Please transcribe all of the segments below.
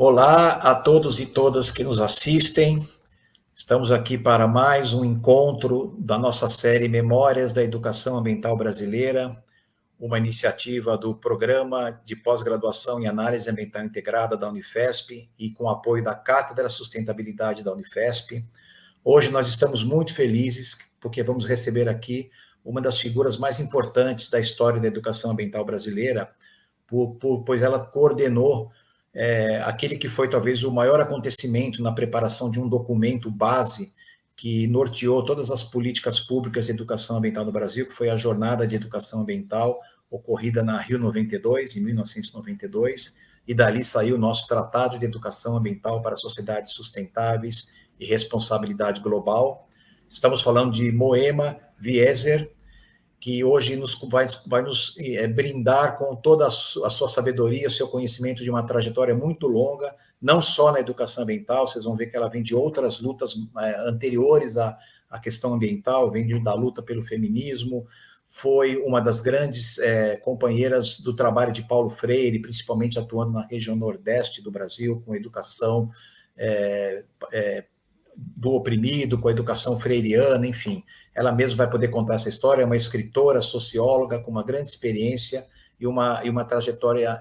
Olá a todos e todas que nos assistem. Estamos aqui para mais um encontro da nossa série Memórias da Educação Ambiental Brasileira, uma iniciativa do Programa de Pós-Graduação em Análise Ambiental Integrada da Unifesp e com apoio da Cátedra Sustentabilidade da Unifesp. Hoje nós estamos muito felizes porque vamos receber aqui uma das figuras mais importantes da história da educação ambiental brasileira, pois ela coordenou aquele que foi talvez o maior acontecimento na preparação de um documento base que norteou todas as políticas públicas de educação ambiental no Brasil, que foi a Jornada de Educação Ambiental, ocorrida na Rio 92, em 1992, e dali saiu o nosso Tratado de Educação Ambiental para Sociedades Sustentáveis e Responsabilidade Global. Estamos falando de Moema Wieser, que hoje vai nos brindar com toda a sua sabedoria, o seu conhecimento de uma trajetória muito longa, não só na educação ambiental. Vocês vão ver que ela vem de outras lutas anteriores à questão ambiental, vem da luta pelo feminismo, foi uma das grandes companheiras do trabalho de Paulo Freire, principalmente atuando na região nordeste do Brasil, com educação do oprimido, com a educação freiriana, enfim. Ela mesma vai poder contar essa história, é uma escritora, socióloga, com uma grande experiência e uma trajetória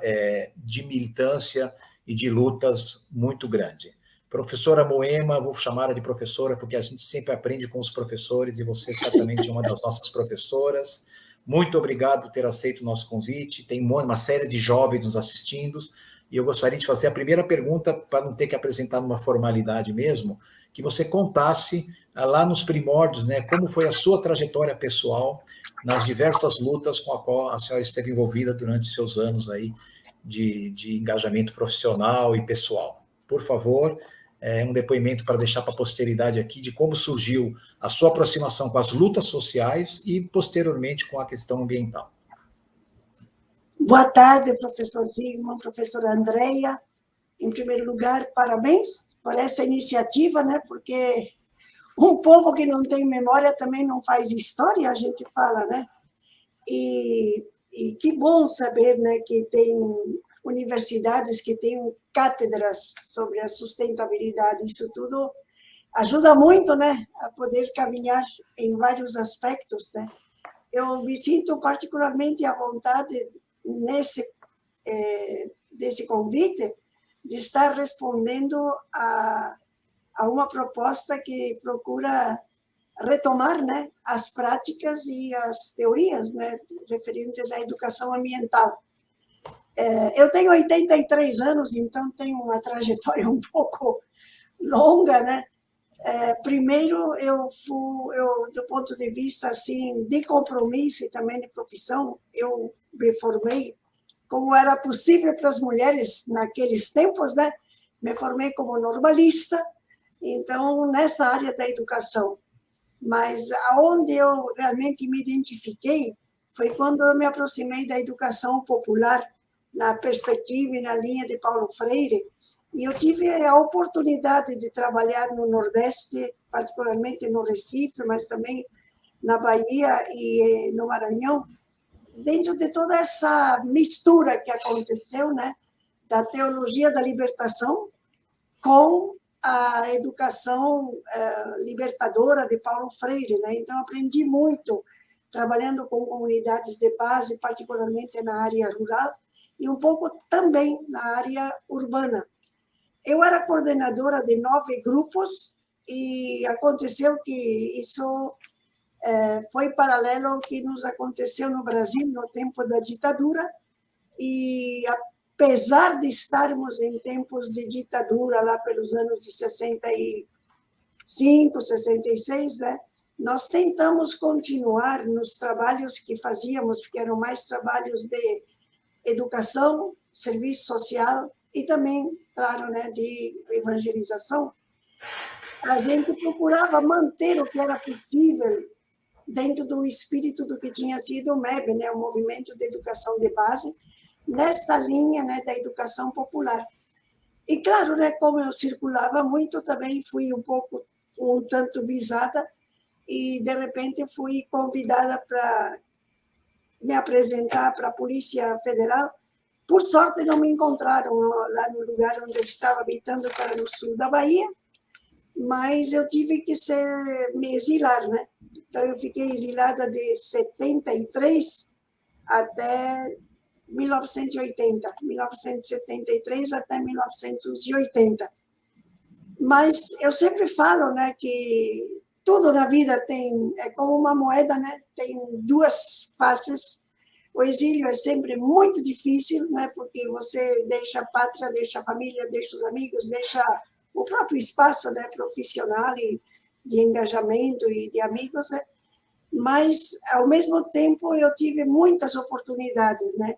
de militância e de lutas muito grande. Professora Moema, vou chamá-la de professora, porque a gente sempre aprende com os professores, e você certamente é uma das nossas professoras. Muito obrigado por ter aceito o nosso convite. Tem uma série de jovens nos assistindo, e eu gostaria de fazer a primeira pergunta, para não ter que apresentar numa formalidade mesmo, que você contasse lá nos primórdios, né, como foi a sua trajetória pessoal nas diversas lutas com a qual a senhora esteve envolvida durante seus anos aí de engajamento profissional e pessoal. Por favor, um depoimento para deixar para a posteridade aqui de como surgiu a sua aproximação com as lutas sociais e, posteriormente, com a questão ambiental. Boa tarde, professor Zygmunt, professora Andrea. Em primeiro lugar, parabéns por essa iniciativa, né? Porque um povo que não tem memória também não faz história, a gente fala, né? E que bom saber, né, que tem universidades que têm cátedras sobre a sustentabilidade. Isso tudo ajuda muito, né, a poder caminhar em vários aspectos, né? Eu me sinto particularmente à vontade desse convite de estar respondendo a uma proposta que procura retomar, né, as práticas e as teorias, né, referentes à educação ambiental. Eu tenho 83 anos, então tenho uma trajetória um pouco longa, né? Primeiro, eu, do ponto de vista assim, de compromisso e também de profissão, eu me formei como era possível para as mulheres naqueles tempos, né? Me formei como normalista, então, nessa área da educação. Mas aonde eu realmente me identifiquei foi quando eu me aproximei da educação popular, na perspectiva e na linha de Paulo Freire, e eu tive a oportunidade de trabalhar no Nordeste, particularmente no Recife, mas também na Bahia e no Maranhão, dentro de toda essa mistura que aconteceu, né, da teologia da libertação com a educação libertadora de Paulo Freire, né? Então aprendi muito trabalhando com comunidades de base, particularmente na área rural e um pouco também na área urbana. Eu era coordenadora de 9 grupos e aconteceu que isso foi paralelo ao que nos aconteceu no Brasil no tempo da ditadura, e apesar de estarmos em tempos de ditadura, lá pelos anos de 65, 66, né, nós tentamos continuar nos trabalhos que fazíamos, que eram mais trabalhos de educação, serviço social e também, claro, né, de evangelização. A gente procurava manter o que era possível dentro do espírito do que tinha sido o MEB, né, o Movimento de Educação de Base, nesta linha, né, da educação popular. E, claro, né, como eu circulava muito, também fui um tanto visada e, de repente, fui convidada para me apresentar para a Polícia Federal Por sorte, não me encontraram lá no lugar onde eu estava habitando, que era no sul da Bahia, mas eu tive que me exilar, né? Então, eu fiquei exilada de 73 até 1980, 1973 até 1980. Mas eu sempre falo, né, que tudo na vida é como uma moeda, né? Tem duas faces. O exílio é sempre muito difícil, né? Porque você deixa a pátria, deixa a família, deixa os amigos, deixa o próprio espaço, né, profissional e de engajamento e de amigos, né? Mas, ao mesmo tempo, eu tive muitas oportunidades, né?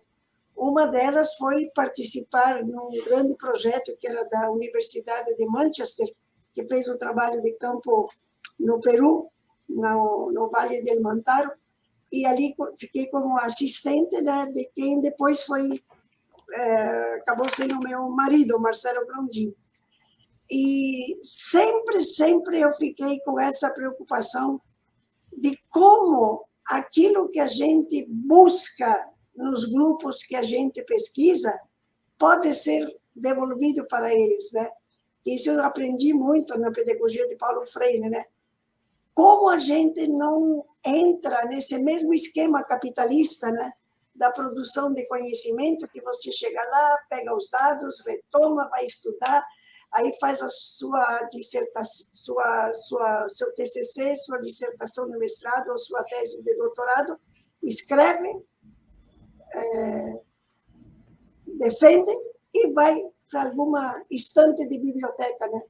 Uma delas foi participar num grande projeto que era da Universidade de Manchester, que fez um trabalho de campo no Peru, no Vale del Mantaro, e ali fiquei como assistente, né, de quem depois acabou sendo meu marido, Marcelo Grondin. E sempre eu fiquei com essa preocupação de como aquilo que a gente busca nos grupos que a gente pesquisa pode ser devolvido para eles, né? Isso eu aprendi muito na pedagogia de Paulo Freire, né? Como a gente não entra nesse mesmo esquema capitalista, né? Da produção de conhecimento, que você chega lá, pega os dados, retoma, vai estudar, aí faz a sua dissertação, seu TCC, sua dissertação de mestrado ou sua tese de doutorado, escreve, defende e vai para alguma estante de biblioteca, né?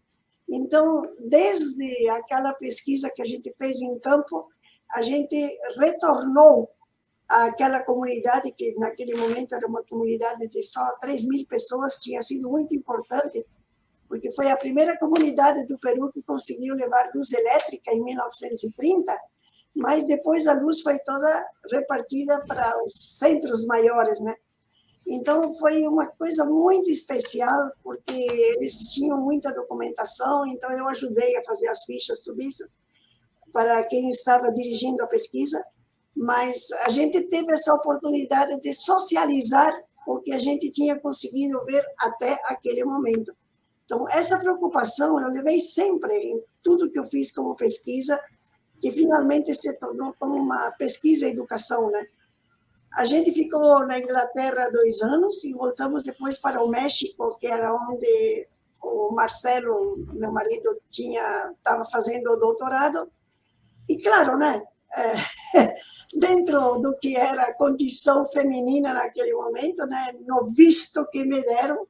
Então, desde aquela pesquisa que a gente fez em campo, a gente retornou àquela comunidade, que naquele momento era uma comunidade de só 3.000 pessoas, tinha sido muito importante, porque foi a primeira comunidade do Peru que conseguiu levar luz elétrica em 1930, mas depois a luz foi toda repartida para os centros maiores, né? Então, foi uma coisa muito especial, porque eles tinham muita documentação, então eu ajudei a fazer as fichas, tudo isso, para quem estava dirigindo a pesquisa, mas a gente teve essa oportunidade de socializar o que a gente tinha conseguido ver até aquele momento. Então, essa preocupação eu levei sempre em tudo que eu fiz como pesquisa, que finalmente se tornou como uma pesquisa e educação, né? A gente ficou na Inglaterra 2 anos e voltamos depois para o México, que era onde o Marcelo, meu marido, estava fazendo o doutorado. E, claro, né, dentro do que era a condição feminina naquele momento, né, no visto que me deram,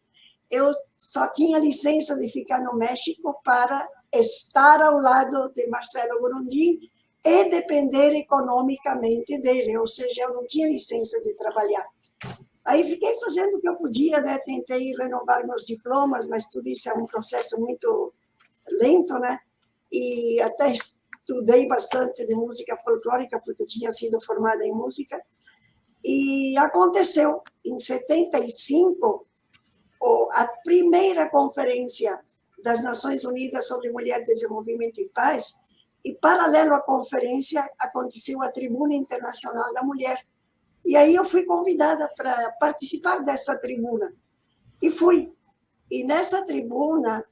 eu só tinha licença de ficar no México para estar ao lado de Marcelo Grondin e depender economicamente dele, ou seja, eu não tinha licença de trabalhar. Aí fiquei fazendo o que eu podia, né? Tentei renovar meus diplomas, mas tudo isso é um processo muito lento, né? E até estudei bastante de música folclórica, porque eu tinha sido formada em música. E aconteceu, em 75, a primeira conferência das Nações Unidas sobre Mulher, Desenvolvimento e Paz, e, paralelo à conferência, aconteceu a Tribuna Internacional da Mulher. E aí eu fui convidada para participar dessa tribuna. E fui. E nessa tribuna,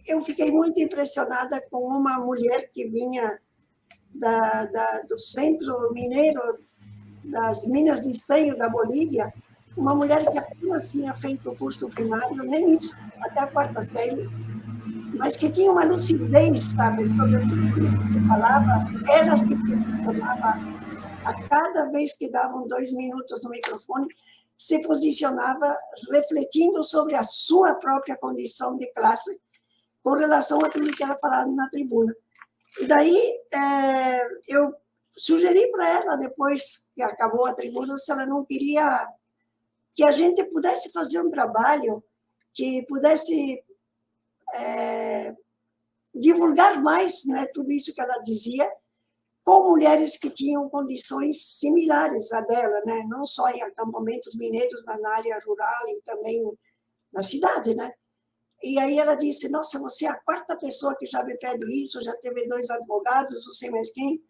eu fiquei muito impressionada com uma mulher que vinha do centro mineiro, das minas de estanho da Bolívia, uma mulher que apenas tinha feito o curso primário, nem isso, até a 4ª série, mas que tinha uma lucidez, sabe, sobre tudo que se falava, ela se posicionava, a cada vez que davam 2 minutos no microfone, se posicionava refletindo sobre a sua própria condição de classe com relação a tudo que ela falava na tribuna. E daí eu sugeri para ela, depois que acabou a tribuna, se ela não queria que a gente pudesse fazer um trabalho que pudesse divulgar mais, né, tudo isso que ela dizia, com mulheres que tinham condições similares à dela, né, não só em acampamentos mineiros, mas na área rural e também na cidade, né. E aí ela disse, nossa, você é a 4ª pessoa que já me pede isso, já teve 2 advogados, não sei mais quem.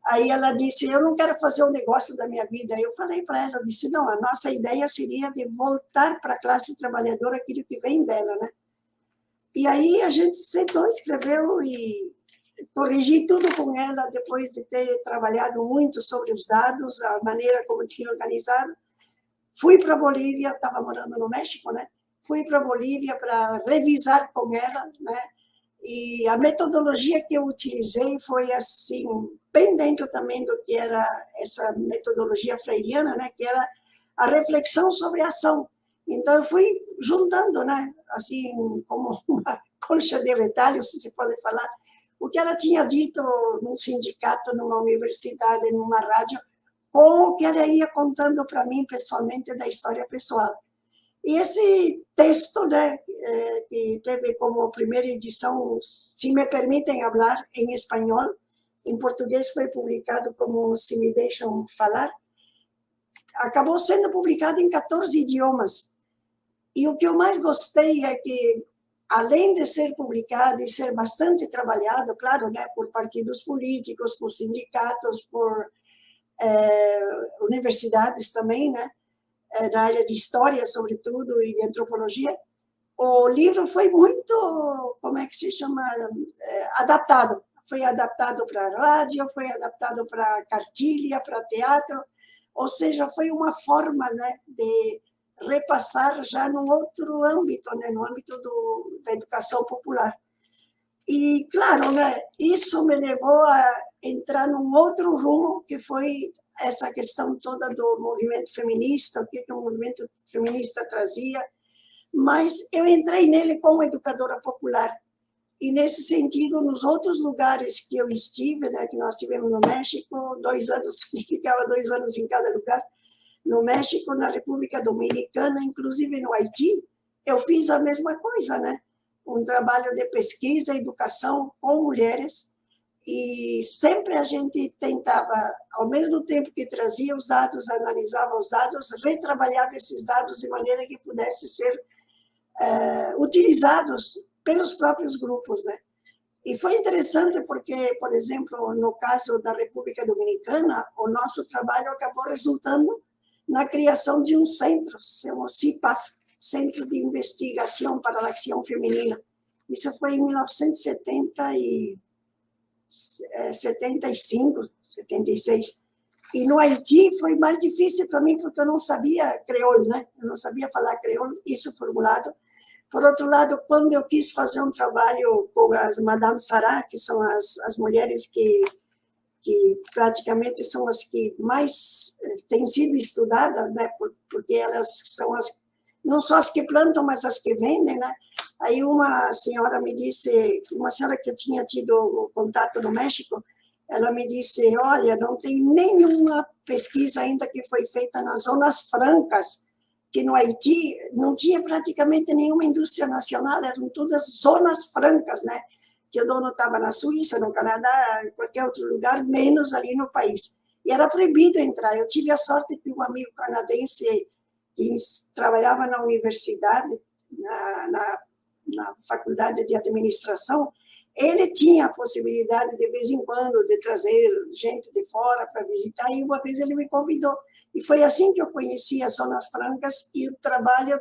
Aí ela disse, eu não quero fazer o negócio da minha vida. Eu falei para ela, eu disse, não, a nossa ideia seria de voltar para a classe trabalhadora aquilo que vem dela, né? E aí a gente sentou, escreveu e corrigi tudo com ela, depois de ter trabalhado muito sobre os dados, a maneira como tinha organizado. Fui para a Bolívia, estava morando no México, né? Fui para a Bolívia para revisar com ela, né? E a metodologia que eu utilizei foi assim, bem dentro também do que era essa metodologia freiriana, né? Que era a reflexão sobre a ação. Então, eu fui juntando, né? Assim, como uma concha de retalho, se se pode falar, o que ela tinha dito num sindicato, numa universidade, numa rádio, com o que ela ia contando para mim pessoalmente da história pessoal. E esse texto, né, que teve como primeira edição, Se Me Permitem Hablar, em espanhol, em português foi publicado como Se Me Deixam Falar, acabou sendo publicado em 14 idiomas. E o que eu mais gostei é que, além de ser publicado e ser bastante trabalhado, claro, né, por partidos políticos, por sindicatos, por universidades também, né, na área de história, sobretudo, e de antropologia, o livro foi muito, como é que se chama, adaptado. Foi adaptado para rádio, foi adaptado para cartilha, para teatro, ou seja, foi uma forma, né, de repassar já num outro âmbito, né, no âmbito da educação popular. E, claro, né, isso me levou a entrar num outro rumo, que foi essa questão toda do movimento feminista, o que o movimento feminista trazia, mas eu entrei nele como educadora popular. E, nesse sentido, nos outros lugares que eu estive, né, que nós tivemos no México, 2 anos, ficava 2 anos em cada lugar, no México, na República Dominicana, inclusive no Haiti, eu fiz a mesma coisa, né? Um trabalho de pesquisa e educação com mulheres, e sempre a gente tentava, ao mesmo tempo que trazia os dados, analisava os dados, retrabalhava esses dados de maneira que pudesse ser utilizados pelos próprios grupos, né? E foi interessante porque, por exemplo, no caso da República Dominicana, o nosso trabalho acabou resultando na criação de um centro, o CIPAF, Centro de Investigação para a Ação Feminina. Isso foi em 1975, 76. E no Haiti foi mais difícil para mim, porque eu não sabia creole, né? Eu não sabia falar creole, isso formulado. Por outro lado, quando eu quis fazer um trabalho com as Madame Sarah, que são as mulheres que praticamente são as que mais têm sido estudadas, né? Porque elas são não só as que plantam, mas as que vendem, né? Aí uma senhora me disse, uma senhora que eu tinha tido contato no México, ela me disse, olha, não tem nenhuma pesquisa ainda que foi feita nas zonas francas, que no Haiti não tinha praticamente nenhuma indústria nacional, eram todas zonas francas, né? Que o dono estava na Suíça, no Canadá, em qualquer outro lugar, menos ali no país. E era proibido entrar. Eu tive a sorte que um amigo canadense que trabalhava na universidade, na faculdade de administração, ele tinha a possibilidade, de vez em quando, de trazer gente de fora para visitar, e uma vez ele me convidou. E foi assim que eu conheci as Zonas Francas e o trabalho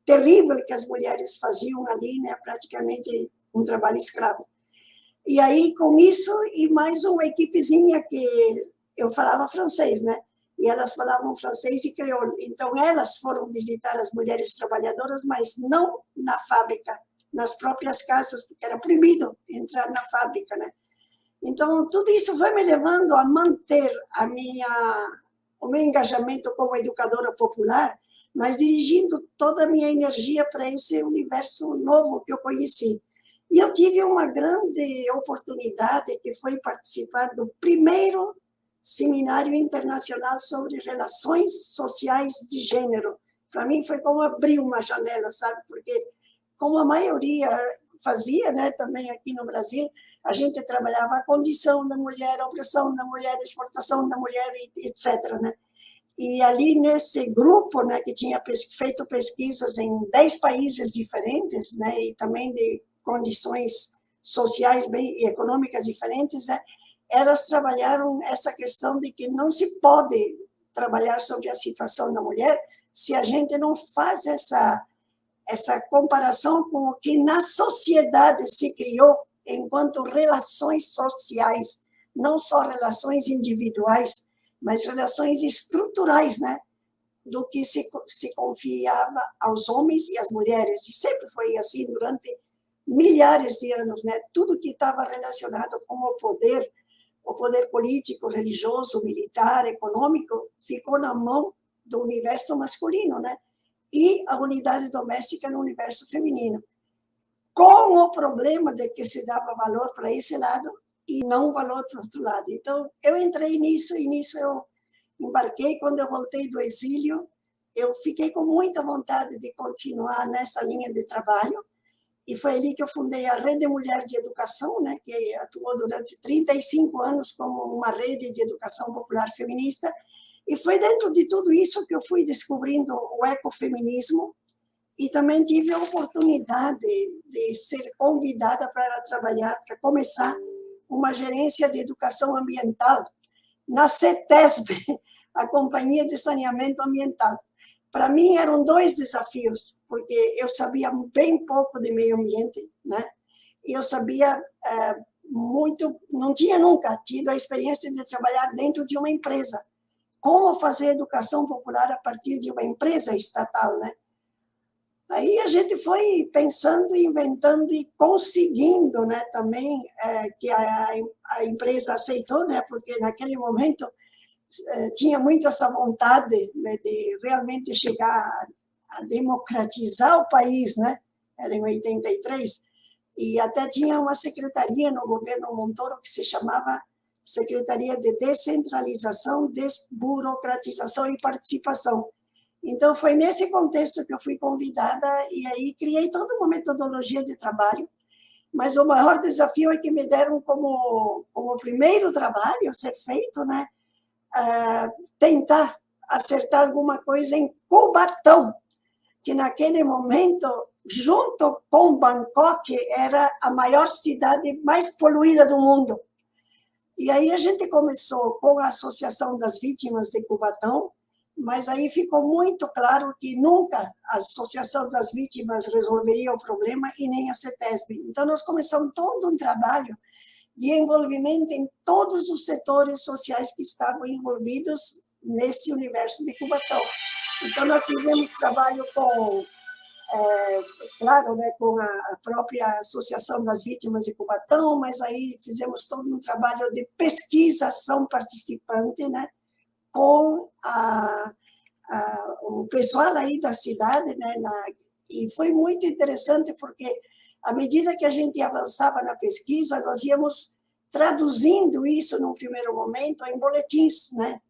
terrível que as mulheres faziam ali, né, praticamente um trabalho escravo. E aí, com isso, e mais uma equipezinha que eu falava francês, né? E elas falavam francês e creole. Então, elas foram visitar as mulheres trabalhadoras, mas não na fábrica, nas próprias casas, porque era proibido entrar na fábrica, né? Então, tudo isso foi me levando a manter o meu engajamento como educadora popular, mas dirigindo toda a minha energia para esse universo novo que eu conheci. E eu tive uma grande oportunidade, que foi participar do primeiro seminário internacional sobre relações sociais de gênero. Para mim foi como abrir uma janela, sabe? Porque, como a maioria fazia, né, também aqui no Brasil, a gente trabalhava a condição da mulher, a opressão da mulher, a exportação da mulher, etc., né? E ali nesse grupo, né, que tinha feito pesquisas em 10 países diferentes, né, e também de condições sociais e econômicas diferentes, né, elas trabalharam essa questão de que não se pode trabalhar sobre a situação da mulher se a gente não faz essa comparação com o que na sociedade se criou enquanto relações sociais, não só relações individuais, mas relações estruturais, né? Do que se confiava aos homens e às mulheres. E sempre foi assim durante milhares de anos, né? Tudo que estava relacionado com o poder político, religioso, militar, econômico, ficou na mão do universo masculino, né? E a unidade doméstica no universo feminino. Com o problema de que se dava valor para esse lado e não valor para o outro lado. Então, eu entrei nisso e nisso eu embarquei. Quando eu voltei do exílio, eu fiquei com muita vontade de continuar nessa linha de trabalho, e foi ali que eu fundei a Rede Mulher de Educação, né, que atuou durante 35 anos como uma rede de educação popular feminista, e foi dentro de tudo isso que eu fui descobrindo o ecofeminismo, e também tive a oportunidade de ser convidada para trabalhar, para começar uma gerência de educação ambiental na CETESB, a Companhia de Saneamento Ambiental. Para mim eram 2 desafios, porque eu sabia bem pouco de meio ambiente, né? E eu sabia muito, não tinha nunca tido a experiência de trabalhar dentro de uma empresa. Como fazer educação popular a partir de uma empresa estatal, né? Aí a gente foi pensando, inventando e conseguindo, né, também, que a empresa aceitou, né, porque naquele momento tinha muito essa vontade, né, de realmente chegar a democratizar o país, né? Era em 83, e até tinha uma secretaria no governo Montoro que se chamava Secretaria de Descentralização, Desburocratização e Participação. Então, foi nesse contexto que eu fui convidada, e aí criei toda uma metodologia de trabalho, mas o maior desafio é que me deram como primeiro trabalho a ser feito, né? Tentar acertar alguma coisa em Cubatão, que naquele momento, junto com Bangkok, era a maior cidade mais poluída do mundo. E aí a gente começou com a Associação das Vítimas de Cubatão, mas aí ficou muito claro que nunca a Associação das Vítimas resolveria o problema e nem a CETESB. Então, nós começamos todo um trabalho de envolvimento em todos os setores sociais que estavam envolvidos nesse universo de Cubatão. Então, nós fizemos trabalho com, claro, né, com a própria Associação das Vítimas de Cubatão, mas aí fizemos todo um trabalho de pesquisação participante, né, com o pessoal aí da cidade, né, e foi muito interessante porque, à medida que a gente avançava na pesquisa, nós íamos traduzindo isso, num primeiro momento, em boletins, né,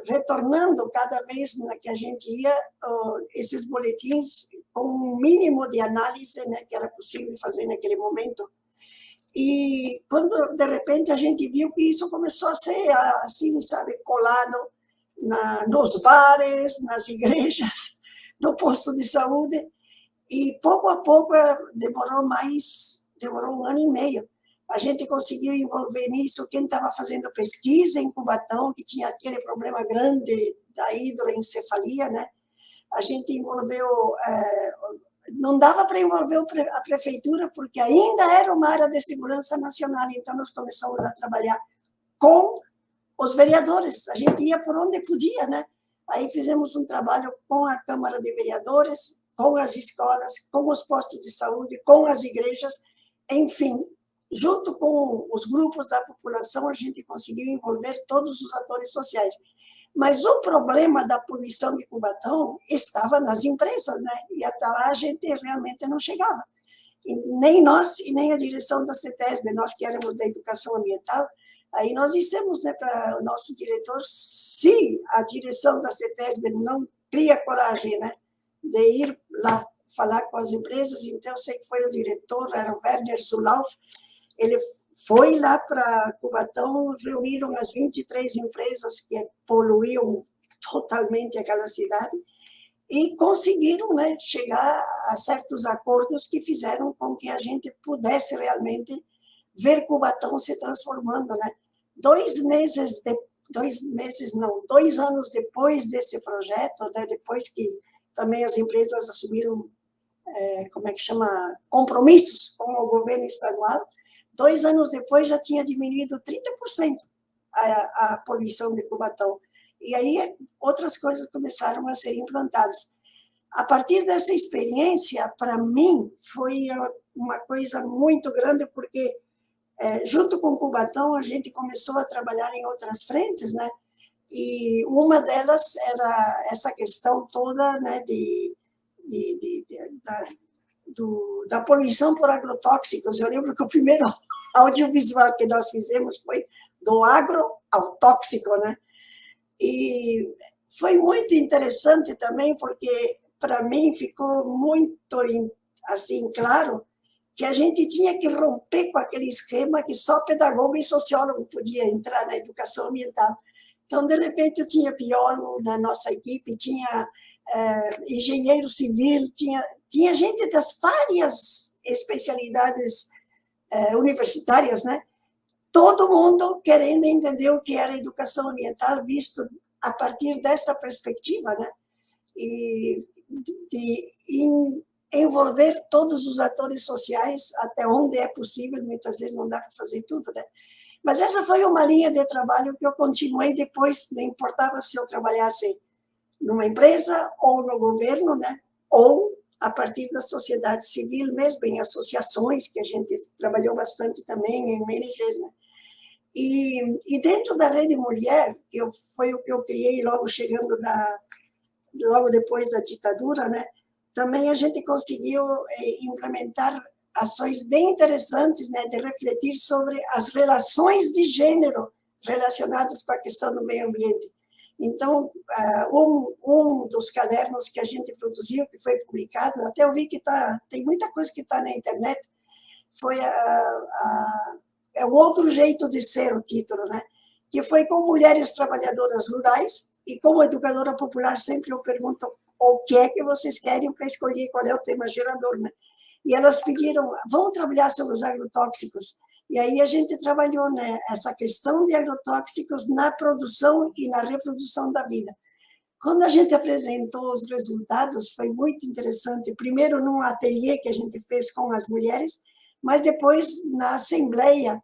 retornando cada vez que a gente ia esses boletins com um mínimo de análise, né, que era possível fazer naquele momento. E quando, de repente, a gente viu que isso começou a ser, assim, sabe, colado nos bares, nas igrejas, no posto de saúde, e pouco a pouco demorou 1 ano e meio. A gente conseguiu envolver nisso quem estava fazendo pesquisa em Cubatão, que tinha aquele problema grande da hidroencefalia, né? A gente envolveu, não dava para envolver a prefeitura, porque ainda era uma área de segurança nacional, então nós começamos a trabalhar com os vereadores, a gente ia por onde podia, né? Aí fizemos um trabalho com a Câmara de Vereadores, com as escolas, com os postos de saúde, com as igrejas, enfim, junto com os grupos da população, a gente conseguiu envolver todos os atores sociais. Mas o problema da poluição de Cubatão estava nas empresas, né? E até lá a gente realmente não chegava. E nem nós e nem a direção da CETESB, nós que éramos da educação ambiental, aí nós dissemos, né, para o nosso diretor, se a direção da CETESB não cria coragem, né, de ir lá falar com as empresas, então eu sei que foi o diretor, era o Werner Zulauf, ele foi lá para Cubatão, reuniram as 23 empresas que poluíam totalmente aquela cidade e conseguiram, né, chegar a certos acordos que fizeram com que a gente pudesse realmente ver Cubatão se transformando, né, 2 anos depois desse projeto, né, depois que também as empresas assumiram, como é que chama, compromissos com o governo estadual, 2 anos depois já tinha diminuído 30% a poluição de Cubatão. E aí outras coisas começaram a ser implantadas. A partir dessa experiência, para mim, foi uma coisa muito grande, porque junto com Cubatão, a gente começou a trabalhar em outras frentes, né? E uma delas era essa questão toda, né, da poluição por agrotóxicos. Eu lembro que o primeiro audiovisual que nós fizemos foi do agro ao tóxico, né? E foi muito interessante também, porque para mim ficou muito assim claro que a gente tinha que romper com aquele esquema que só pedagogo e sociólogo podia entrar na educação ambiental. Então, de repente, eu tinha biólogo na nossa equipe, tinha engenheiro civil, tinha gente das várias especialidades universitárias, né? Todo mundo querendo entender o que era educação ambiental, visto a partir dessa perspectiva, né? E de envolver todos os atores sociais até onde é possível, muitas vezes não dá para fazer tudo, né? Mas essa foi uma linha de trabalho que eu continuei depois, não importava se eu trabalhasse numa empresa ou no governo, né? Ou a partir da sociedade civil mesmo, em associações, que a gente trabalhou bastante também, em ONGs, né? E dentro da Rede Mulher, foi o que eu criei logo logo depois da ditadura, né? Também a gente conseguiu implementar ações bem interessantes, né, de refletir sobre as relações de gênero relacionadas com a questão do meio ambiente. Então, um dos cadernos que a gente produziu, que foi publicado, até eu vi que tem muita coisa que está na internet, foi é o Outro Jeito de Ser, o título, né? Que foi com mulheres trabalhadoras rurais, e como educadora popular sempre eu pergunto o que é que vocês querem para escolher qual é o tema gerador, né? E elas pediram, vamos trabalhar sobre os agrotóxicos. E aí a gente trabalhou, né, essa questão de agrotóxicos na produção e na reprodução da vida. Quando a gente apresentou os resultados, foi muito interessante. Primeiro, num ateliê que a gente fez com as mulheres, mas depois na assembleia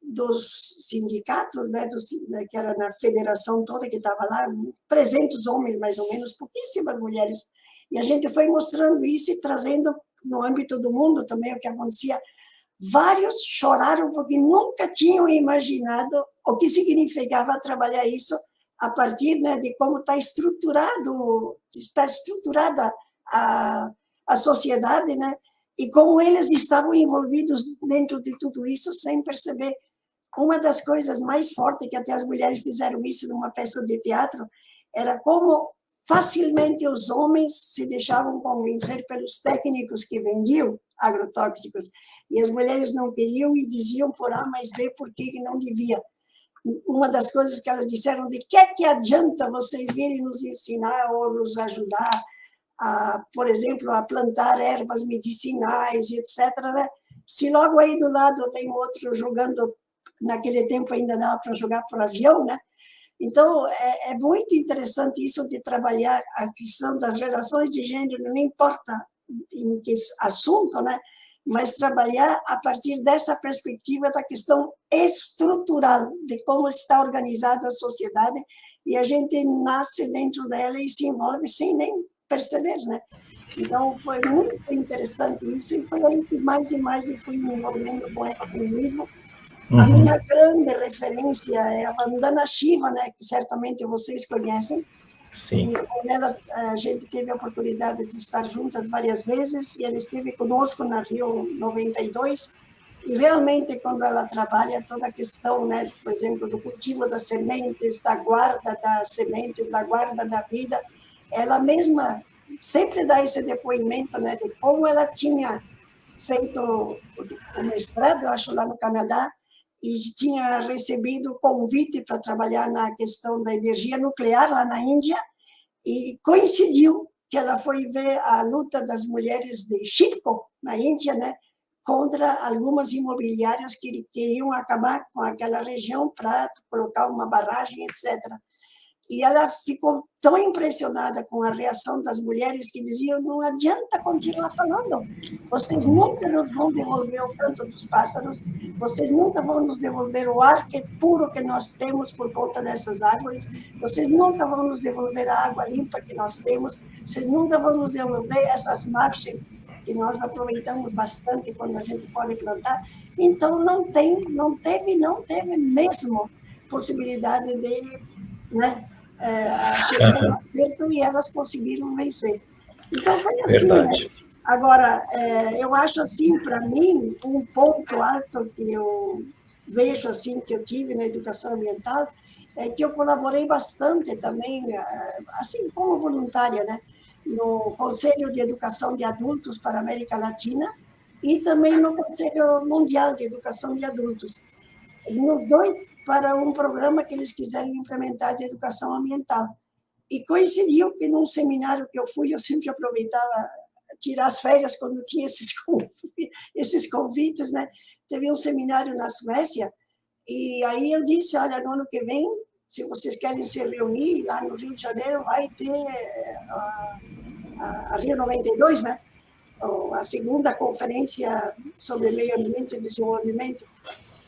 dos sindicatos, né, que era na federação toda que estava lá, 300 homens, mais ou menos, pouquíssimas mulheres. E a gente foi mostrando isso e trazendo no âmbito do mundo também o que acontecia. Vários choraram porque nunca tinham imaginado o que significava trabalhar isso a partir, né, de como está estruturada a sociedade, né, e como eles estavam envolvidos dentro de tudo isso sem perceber. Uma das coisas mais fortes, que até as mulheres fizeram isso numa peça de teatro, era como facilmente os homens se deixavam convencer pelos técnicos que vendiam agrotóxicos, e as mulheres não queriam e diziam por A mais B por que não devia. Uma das coisas que elas disseram, de que adianta vocês virem nos ensinar ou nos ajudar, por exemplo, a plantar ervas medicinais, etc., né? Se logo aí do lado vem outro jogando, naquele tempo ainda dava para jogar por avião, né? Então, é muito interessante isso de trabalhar a questão das relações de gênero, não importa em que assunto, né? Mas trabalhar a partir dessa perspectiva da questão estrutural, de como está organizada a sociedade, e a gente nasce dentro dela e se envolve sem nem perceber, né? Então, foi muito interessante isso, e foi aí que mais e mais eu fui me envolvendo com o ecofeminismo. A minha grande referência é a Vandana Shiva, né, que certamente vocês conhecem. Sim. E com ela a gente teve a oportunidade de estar juntas várias vezes, e ela esteve conosco na Rio 92, e realmente quando ela trabalha toda a questão, né, por exemplo, do cultivo das sementes, da guarda das sementes, da guarda da vida, ela mesma sempre dá esse depoimento, né, de como ela tinha feito o mestrado, eu acho, lá no Canadá, e tinha recebido o convite para trabalhar na questão da energia nuclear lá na Índia, e coincidiu que ela foi ver a luta das mulheres de Chipko, na Índia, né, contra algumas imobiliárias que queriam acabar com aquela região para colocar uma barragem, etc. E ela ficou tão impressionada com a reação das mulheres que diziam: não adianta continuar falando, vocês nunca nos vão devolver o canto dos pássaros, vocês nunca vão nos devolver o ar puro que nós temos por conta dessas árvores, vocês nunca vão nos devolver a água limpa que nós temos, vocês nunca vão nos devolver essas margens que nós aproveitamos bastante quando a gente pode plantar. Então, não teve mesmo possibilidade dele, né, chegar no acerto, e elas conseguiram vencer. Então, foi assim, né? Agora, eu acho assim, para mim, um ponto alto que eu vejo assim, que eu tive na educação ambiental, é que eu colaborei bastante também, assim como voluntária, né, no Conselho de Educação de Adultos para a América Latina e também no Conselho Mundial de Educação de Adultos. Nos dois, para um programa que eles quiseram implementar de educação ambiental. E coincidiu que num seminário que eu fui, eu sempre aproveitava tirar as férias quando tinha esses convites, né? Teve um seminário na Suécia, e aí eu disse: olha, no ano que vem, se vocês querem se reunir lá no Rio de Janeiro, vai ter a Rio 92, né? A segunda conferência sobre meio ambiente e desenvolvimento.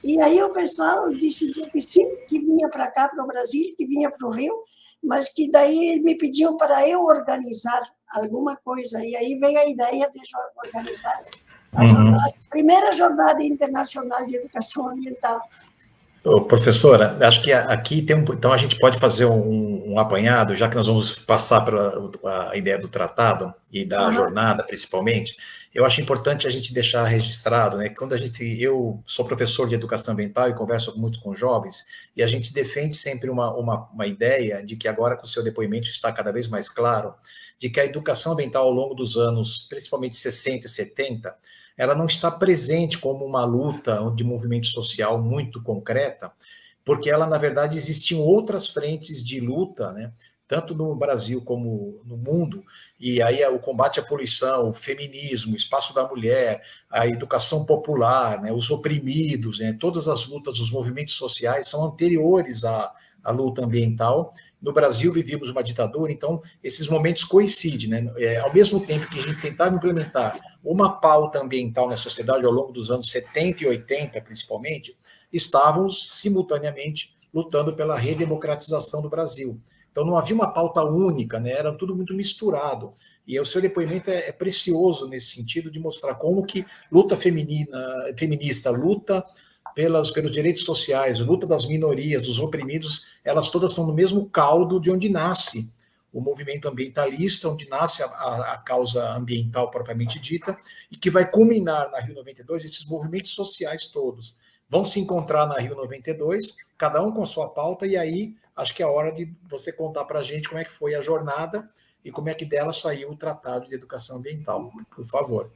E aí o pessoal decidiu que sim, que vinha para cá, para o Brasil, que vinha para o Rio, mas que daí me pediam para eu organizar alguma coisa. E aí veio a ideia de organizar a primeira jornada internacional de educação ambiental. Ô, professora, acho que aqui tem então a gente pode fazer um apanhado, já que nós vamos passar pela a ideia do tratado e da jornada, principalmente. Eu acho importante a gente deixar registrado, né? Quando eu sou professor de educação ambiental e converso muito com jovens, e a gente defende sempre uma ideia de que agora, com o seu depoimento, está cada vez mais claro, de que a educação ambiental ao longo dos anos, principalmente 60 e 70, ela não está presente como uma luta de movimento social muito concreta, porque ela, na verdade, existiam outras frentes de luta, né? Tanto no Brasil como no mundo, e aí o combate à poluição, o feminismo, o espaço da mulher, a educação popular, né, os oprimidos, né, todas as lutas, os movimentos sociais são anteriores à luta ambiental. No Brasil vivíamos uma ditadura, então esses momentos coincidem, né? Ao mesmo tempo que a gente tentava implementar uma pauta ambiental na sociedade ao longo dos anos 70 e 80, principalmente, estávamos simultaneamente lutando pela redemocratização do Brasil. Então, não havia uma pauta única, né? Era tudo muito misturado. E o seu depoimento é precioso nesse sentido de mostrar como que luta feminista, luta pelos direitos sociais, luta das minorias, dos oprimidos, elas todas estão no mesmo caldo de onde nasce o movimento ambientalista, onde nasce a causa ambiental propriamente dita, e que vai culminar na Rio 92, esses movimentos sociais todos vão se encontrar na Rio 92, cada um com a sua pauta, e aí acho que é a hora de você contar para a gente como é que foi a jornada e como é que dela saiu o Tratado de Educação Ambiental, por favor.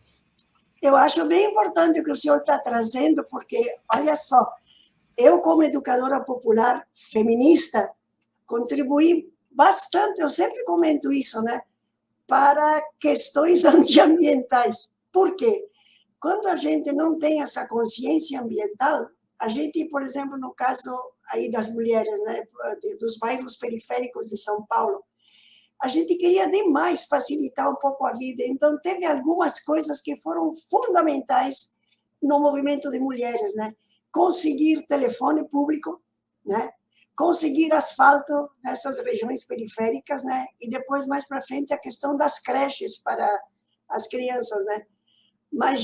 Eu acho bem importante o que o senhor está trazendo, porque, olha só, eu, como educadora popular feminista, contribuí bastante, eu sempre comento isso, né, para questões antiambientais. Por quê? Quando a gente não tem essa consciência ambiental, a gente, por exemplo, no caso aí das mulheres, né, dos bairros periféricos de São Paulo, a gente queria demais facilitar um pouco a vida. Então, teve algumas coisas que foram fundamentais no movimento de mulheres, né? Conseguir telefone público, né? Conseguir asfalto nessas regiões periféricas, né? E depois, mais para frente, a questão das creches para as crianças, né? Mas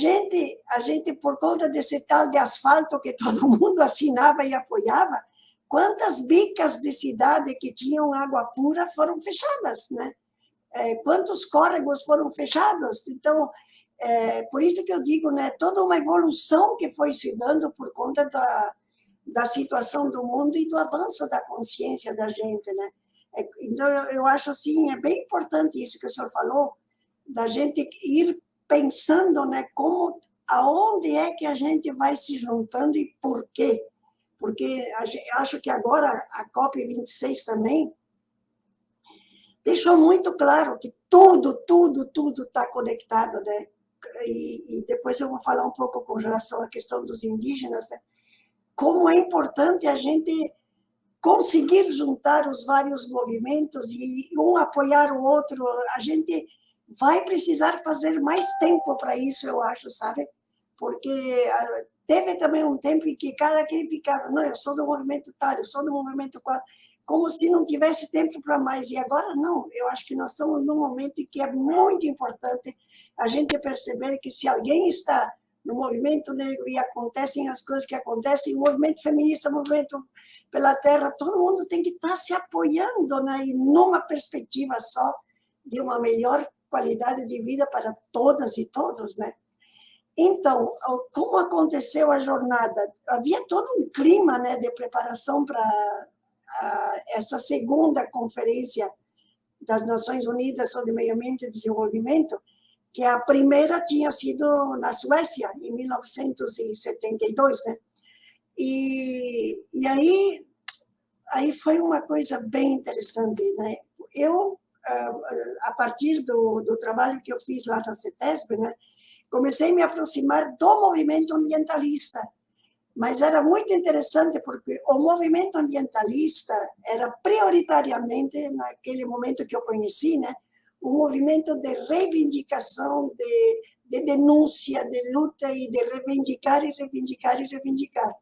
a gente, por conta desse tal de asfalto que todo mundo assinava e apoiava, quantas bicas de cidade que tinham água pura foram fechadas, né? Quantos córregos foram fechados? Então, por isso que eu digo, né, toda uma evolução que foi se dando por conta da situação do mundo e do avanço da consciência da gente, né? Então, eu acho assim, é bem importante isso que o senhor falou, da gente ir pensando, né, aonde é que a gente vai se juntando e por quê. Porque acho que agora a COP26 também deixou muito claro que tudo está conectado, né? e depois eu vou falar um pouco com relação à questão dos indígenas, né? Como é importante a gente conseguir juntar os vários movimentos e um apoiar o outro. A gente vai precisar fazer mais tempo para isso, eu acho, sabe? Porque teve também um tempo em que cada quem ficava, não, eu sou do movimento tal, eu sou do movimento qual, como se não tivesse tempo para mais. E agora não, eu acho que nós estamos num momento em que é muito importante a gente perceber que se alguém está no movimento negro e acontecem as coisas que acontecem, o movimento feminista, o movimento pela terra, todo mundo tem que estar se apoiando, né? E numa perspectiva só de uma melhor qualidade de vida para todas e todos, né? Então, como aconteceu a jornada? Havia todo um clima, né, de preparação para essa segunda conferência das Nações Unidas sobre Meio Ambiente e Desenvolvimento, que a primeira tinha sido na Suécia, em 1972, né? E aí foi uma coisa bem interessante, né? Eu, a partir do trabalho que eu fiz lá na CETESB, né, comecei a me aproximar do movimento ambientalista, mas era muito interessante porque o movimento ambientalista era prioritariamente, naquele momento que eu conheci, né, um movimento de reivindicação, de denúncia, de luta e de reivindicar e reivindicar e reivindicar.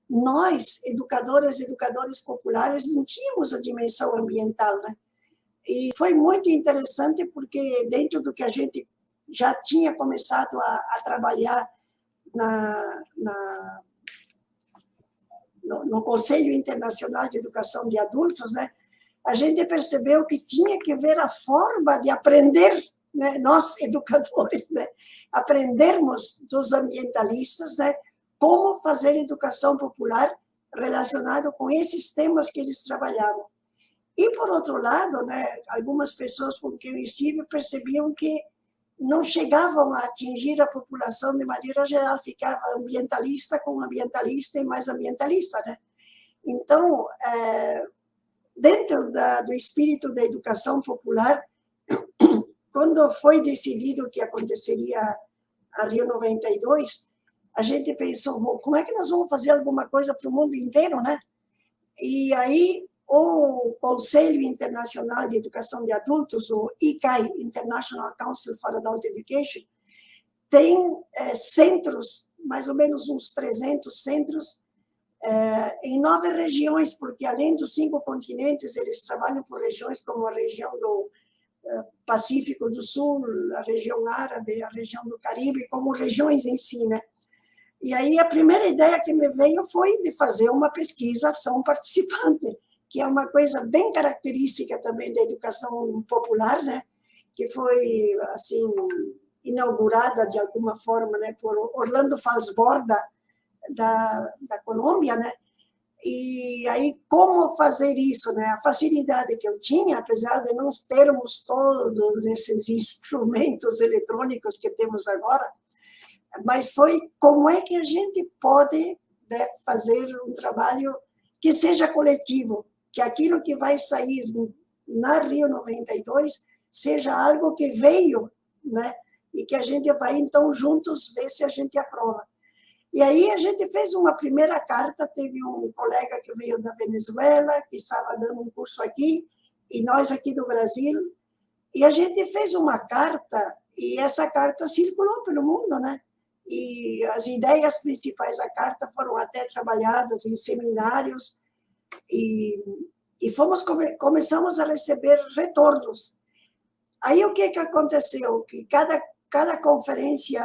Nós, educadoras e educadores populares, não tínhamos a dimensão ambiental, né? E foi muito interessante porque dentro do que a gente já tinha começado a trabalhar no Conselho Internacional de Educação de Adultos, né, a gente percebeu que tinha que ver a forma de aprender, né, nós educadores, né, aprendermos dos ambientalistas, né, como fazer educação popular relacionado com esses temas que eles trabalhavam. E, por outro lado, né, algumas pessoas com quem eu estive percebiam que não chegavam a atingir a população de maneira geral, ficava ambientalista com ambientalista e mais ambientalista, né? Então, dentro do espírito da educação popular, quando foi decidido que aconteceria a Rio 92, a gente pensou, bom, como é que nós vamos fazer alguma coisa para o mundo inteiro, né? E aí o Conselho Internacional de Educação de Adultos, o ICAI, International Council for Adult Education, tem centros, mais ou menos uns 300 centros, em 9 regiões, porque além dos 5 continentes, eles trabalham por regiões como a região do Pacífico do Sul, a região árabe, a região do Caribe, como regiões em si, né? E aí a primeira ideia que me veio foi de fazer uma pesquisa ação participante, que é uma coisa bem característica também da educação popular, né? Que foi, assim, inaugurada de alguma forma, né, por Orlando Falsborg, da Colômbia, né? E aí, como fazer isso, né? A facilidade que eu tinha, apesar de não termos todos esses instrumentos eletrônicos que temos agora, mas foi como é que a gente pode, né, fazer um trabalho que seja coletivo, que aquilo que vai sair na Rio 92 seja algo que veio, né, e que a gente vai, então, juntos ver se a gente aprova. E aí a gente fez uma primeira carta, teve um colega que veio da Venezuela, que estava dando um curso aqui, e nós aqui do Brasil, e a gente fez uma carta, e essa carta circulou pelo mundo, né? E as ideias principais da carta foram até trabalhadas em seminários, e começamos a receber retornos. Aí o que aconteceu? Que cada conferência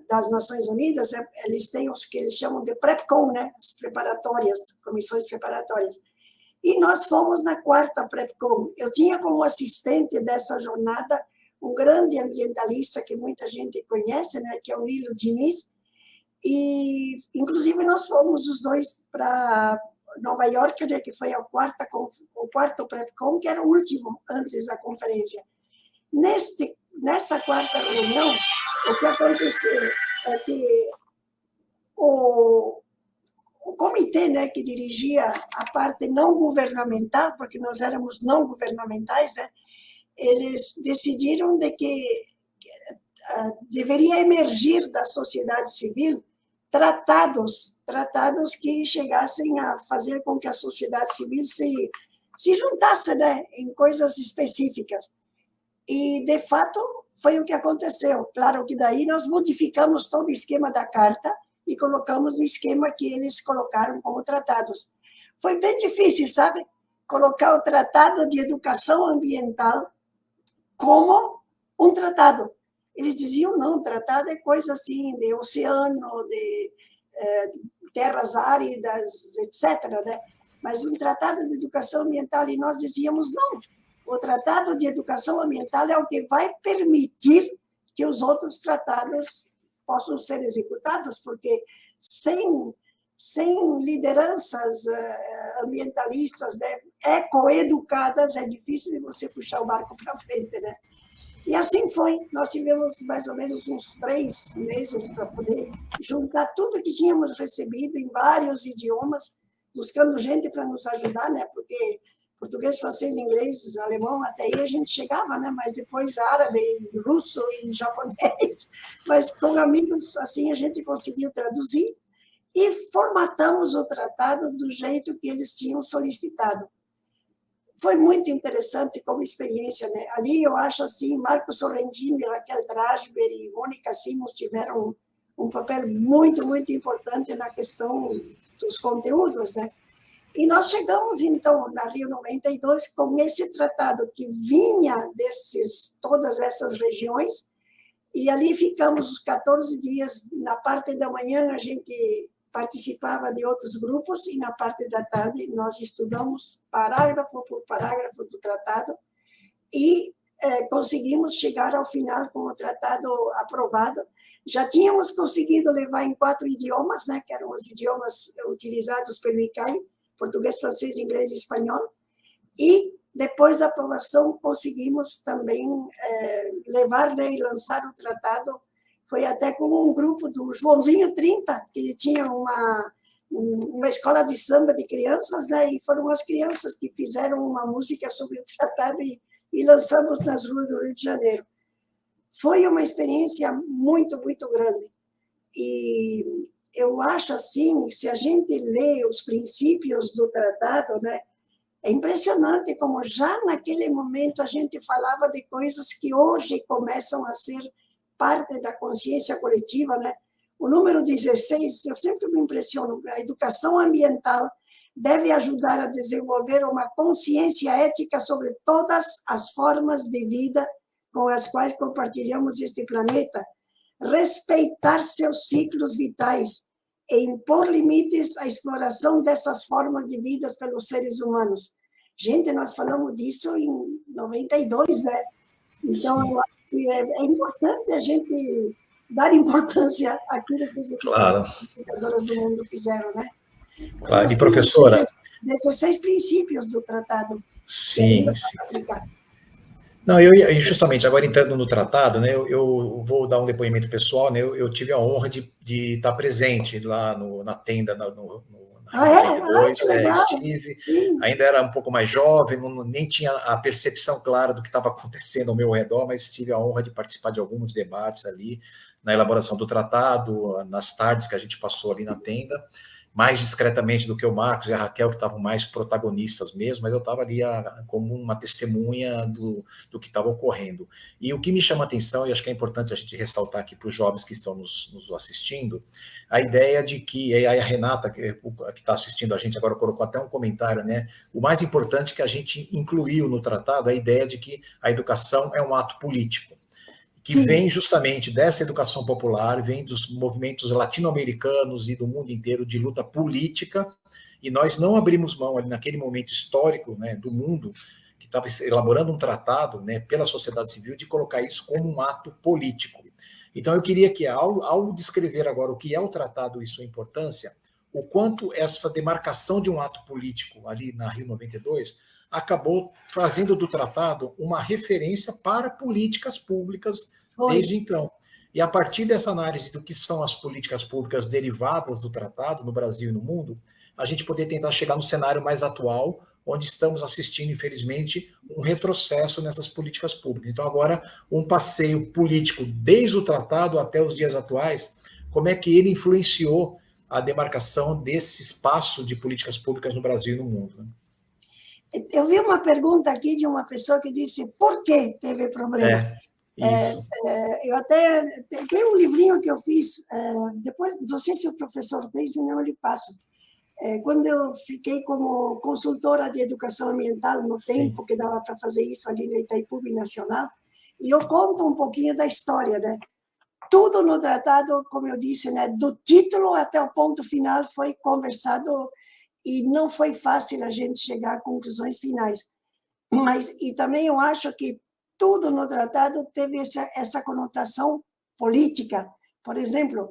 das Nações Unidas, eles têm os que eles chamam de PrepCon, né? As preparatórias, comissões preparatórias. E nós fomos na 4ª PrepCon. Eu tinha como assistente dessa jornada um grande ambientalista que muita gente conhece, né? Que é o Nilo Diniz. E, inclusive, nós fomos os dois para Nova York, né? Que foi o 4º PrepCon, que era o último antes da conferência. Nessa 4ª reunião, o que aconteceu é que o comitê, né, que dirigia a parte não governamental, porque nós éramos não governamentais, né, eles decidiram de que deveria emergir da sociedade civil tratados que chegassem a fazer com que a sociedade civil se juntasse, né, em coisas específicas. E, de fato, foi o que aconteceu. Claro que daí nós modificamos todo o esquema da carta e colocamos no esquema que eles colocaram como tratados. Foi bem difícil, sabe? Colocar o Tratado de Educação Ambiental como um tratado. Eles diziam, não, tratado é coisa assim, de oceano, de terras áridas, etc., né? Mas um tratado de educação ambiental, e nós dizíamos, não, o tratado de educação ambiental é o que vai permitir que os outros tratados possam ser executados, porque sem lideranças ambientalistas, né, ecoeducadas, é difícil de você puxar o barco para frente, né? E assim foi. Nós tivemos mais ou menos uns 3 meses para poder juntar tudo que tínhamos recebido em vários idiomas, buscando gente para nos ajudar, né? Porque português, francês, inglês, alemão, até aí a gente chegava, né? Mas depois árabe, russo e japonês. Mas com amigos, assim, a gente conseguiu traduzir e formatamos o tratado do jeito que eles tinham solicitado. Foi muito interessante como experiência, né? Ali eu acho assim, Marcos Sorrentino, Raquel Drasber e Mônica Simons tiveram um papel muito, muito importante na questão dos conteúdos, né? E nós chegamos, então, na Rio 92 com esse tratado que vinha todas essas regiões, e ali ficamos os 14 dias. Na parte da manhã a gente participava de outros grupos e na parte da tarde nós estudamos parágrafo por parágrafo do tratado e conseguimos chegar ao final com o tratado aprovado. Já tínhamos conseguido levar em 4 idiomas, né, que eram os idiomas utilizados pelo ICAI, português, francês, inglês e espanhol, e depois da aprovação conseguimos também levar, né, e lançar o tratado. Foi até com um grupo do Joãozinho 30, que ele tinha uma escola de samba de crianças, né? E foram as crianças que fizeram uma música sobre o tratado e lançamos nas ruas do Rio de Janeiro. Foi uma experiência muito, muito grande. E eu acho assim, se a gente lê os princípios do tratado, né? É impressionante como já naquele momento a gente falava de coisas que hoje começam a ser parte da consciência coletiva, né? O número 16, eu sempre me impressiono, a educação ambiental deve ajudar a desenvolver uma consciência ética sobre todas as formas de vida com as quais compartilhamos este planeta, respeitar seus ciclos vitais e impor limites à exploração dessas formas de vida pelos seres humanos. Gente, nós falamos disso em 92, né? Então, eu acho que é importante a gente dar importância àquilo que os educadoras do mundo fizeram, né? Claro. E, professora... 16 princípios do tratado. Sim, sim. Não, justamente, agora entrando no tratado, né, eu vou dar um depoimento pessoal, né, eu tive a honra de estar presente lá na tenda, na 92, estive, ainda era um pouco mais jovem, nem tinha a percepção clara do que estava acontecendo ao meu redor, mas tive a honra de participar de alguns debates ali, na elaboração do tratado, nas tardes que a gente passou ali na tenda, mais discretamente do que o Marcos e a Raquel, que estavam mais protagonistas mesmo, mas eu estava ali como uma testemunha do que estava ocorrendo. E o que me chama a atenção, e acho que é importante a gente ressaltar aqui para os jovens que estão nos assistindo, a ideia de que, e aí a Renata, que está assistindo a gente agora, colocou até um comentário, né? O mais importante que a gente incluiu no tratado é a ideia de que a educação é um ato político, que vem justamente dessa educação popular, vem dos movimentos latino-americanos e do mundo inteiro de luta política, e nós não abrimos mão ali naquele momento histórico, né, do mundo, que estava elaborando um tratado, né, pela sociedade civil, de colocar isso como um ato político. Então eu queria que, ao descrever agora o que é o tratado e sua importância, o quanto essa demarcação de um ato político ali na Rio 92 acabou fazendo do tratado uma referência para políticas públicas desde então. E a partir dessa análise do que são as políticas públicas derivadas do tratado no Brasil e no mundo, a gente poder tentar chegar no cenário mais atual, onde estamos assistindo, infelizmente, um retrocesso nessas políticas públicas. Então, agora, um passeio político desde o tratado até os dias atuais, como é que ele influenciou a demarcação desse espaço de políticas públicas no Brasil e no mundo, né? Eu vi uma pergunta aqui de uma pessoa que disse por que teve problema. Isso. Eu até tenho um livrinho que eu fiz, depois, não sei se o professor tem, se não, eu lhe passo. Quando eu fiquei como consultora de educação ambiental no tempo que dava para fazer isso ali no Itaipu Nacional, e eu conto um pouquinho da história, né? Tudo no tratado, como eu disse, né, do título até o ponto final foi conversado e não foi fácil a gente chegar a conclusões finais. Mas, e também eu acho que tudo no tratado teve essa conotação política. Por exemplo,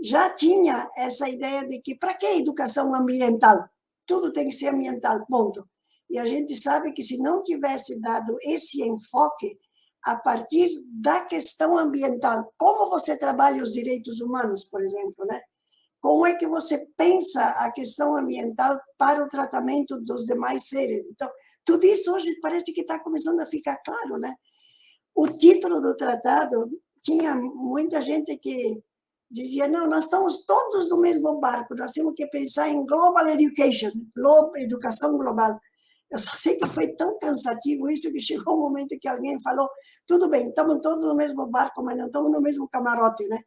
já tinha essa ideia de que para que educação ambiental? Tudo tem que ser ambiental, ponto. E a gente sabe que se não tivesse dado esse enfoque a partir da questão ambiental, como você trabalha os direitos humanos, por exemplo, né? Como é que você pensa a questão ambiental para o tratamento dos demais seres? Então, tudo isso hoje parece que está começando a ficar claro, né? O título do tratado tinha muita gente que dizia, não, nós estamos todos no mesmo barco, nós temos que pensar em global education, educação global. Eu só sei que foi tão cansativo isso que chegou um momento que alguém falou, tudo bem, estamos todos no mesmo barco, mas não estamos no mesmo camarote, né?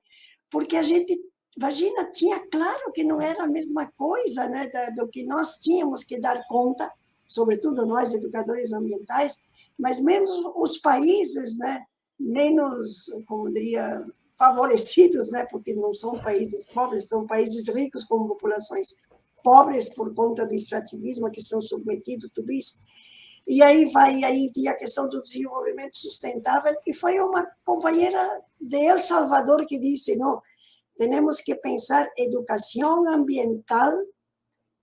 Porque a gente, imagina, tinha claro que não era a mesma coisa, né, do que nós tínhamos que dar conta, sobretudo nós, educadores ambientais, mas mesmo os países, né, menos, como diria, favorecidos, né, porque não são países pobres, são países ricos com populações pobres por conta do extrativismo que são submetidos a tudo isso. E aí tinha a questão do desenvolvimento sustentável, e foi uma companheira de El Salvador que disse, não, temos que pensar educação ambiental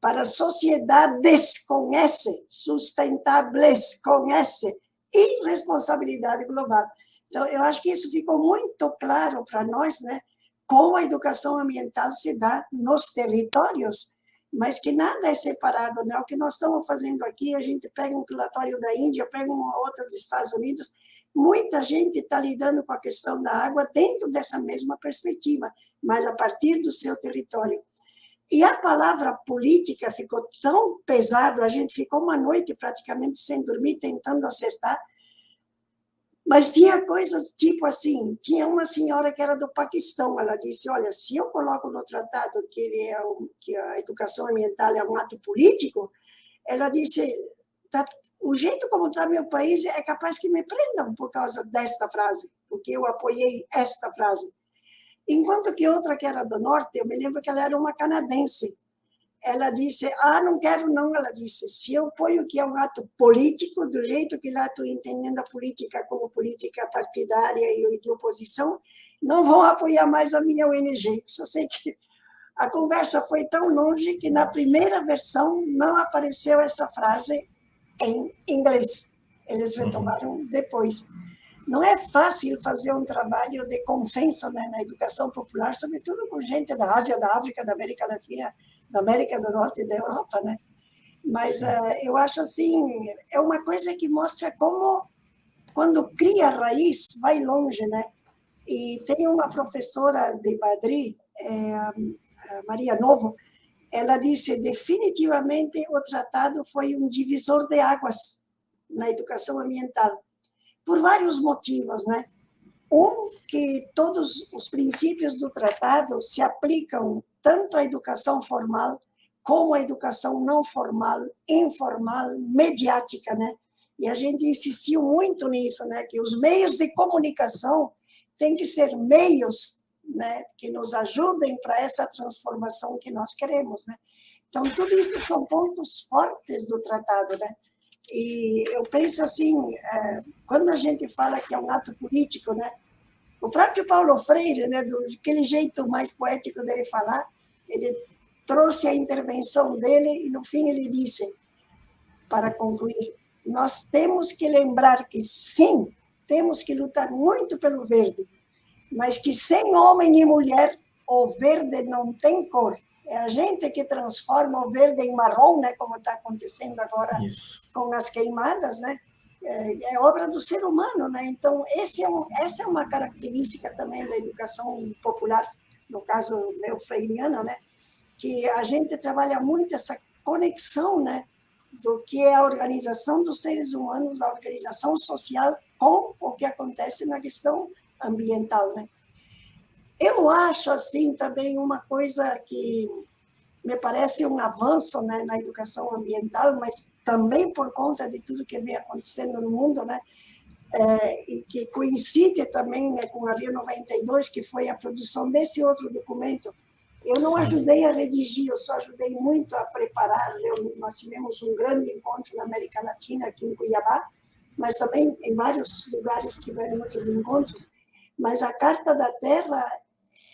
para sociedades com S, sustentáveis com S, e responsabilidade global. Então, eu acho que isso ficou muito claro para nós, né? Como a educação ambiental se dá nos territórios, mas que nada é separado, né? O que nós estamos fazendo aqui, a gente pega um relatório da Índia, pega uma outra dos Estados Unidos, muita gente está lidando com a questão da água dentro dessa mesma perspectiva, mas a partir do seu território. E a palavra política ficou tão pesado, a gente ficou uma noite praticamente sem dormir, tentando acertar, mas tinha coisas tipo assim, tinha uma senhora que era do Paquistão, ela disse, olha, se eu coloco no tratado que a educação ambiental é um ato político, ela disse, o jeito como está meu país é capaz que me prendam por causa desta frase, porque eu apoiei esta frase. Enquanto que outra que era do norte, eu me lembro que ela era uma canadense, ela disse, não quero não, ela disse, se eu ponho que é um ato político, do jeito que lá estou entendendo a política como política partidária e de oposição, não vão apoiar mais a minha ONG. Só sei que a conversa foi tão longe que na primeira versão não apareceu essa frase em inglês. Eles retomaram depois. Não é fácil fazer um trabalho de consenso, né, na educação popular, sobretudo com gente da Ásia, da África, da América Latina, da América do Norte e da Europa, né? Mas eu acho assim, é uma coisa que mostra como, quando cria raiz, vai longe, né? E tem uma professora de Madrid, a Maria Novo, ela disse, definitivamente o tratado foi um divisor de águas na educação ambiental, por vários motivos, né? Que todos os princípios do tratado se aplicam tanto à educação formal como à educação não formal, informal, mediática, né? E a gente insistiu muito nisso, né? Que os meios de comunicação têm que ser meios, né, que nos ajudem para essa transformação que nós queremos, né? Então, tudo isso são pontos fortes do tratado, né? E eu penso assim, quando a gente fala que é um ato político, né? O próprio Paulo Freire, né, daquele jeito mais poético dele falar, ele trouxe a intervenção dele e, no fim, ele disse, para concluir, nós temos que lembrar que, sim, temos que lutar muito pelo verde, mas que sem homem e mulher, o verde não tem cor. É a gente que transforma o verde em marrom, né, como está acontecendo agora com as queimadas, né? É obra do ser humano, né? Então, essa é uma característica também da educação popular, no caso neofreiriana, né? Que a gente trabalha muito essa conexão, né, do que é a organização dos seres humanos, a organização social com o que acontece na questão ambiental, né? Eu acho, assim, também uma coisa que me parece um avanço, né, na educação ambiental, mas também por conta de tudo que vem acontecendo no mundo, né, e que coincide também, né, com a Rio 92, que foi a produção desse outro documento. Eu não ajudei a redigir, eu só ajudei muito a preparar. Nós tivemos um grande encontro na América Latina, aqui em Cuiabá, mas também em vários lugares tiveram outros encontros. Mas a Carta da Terra,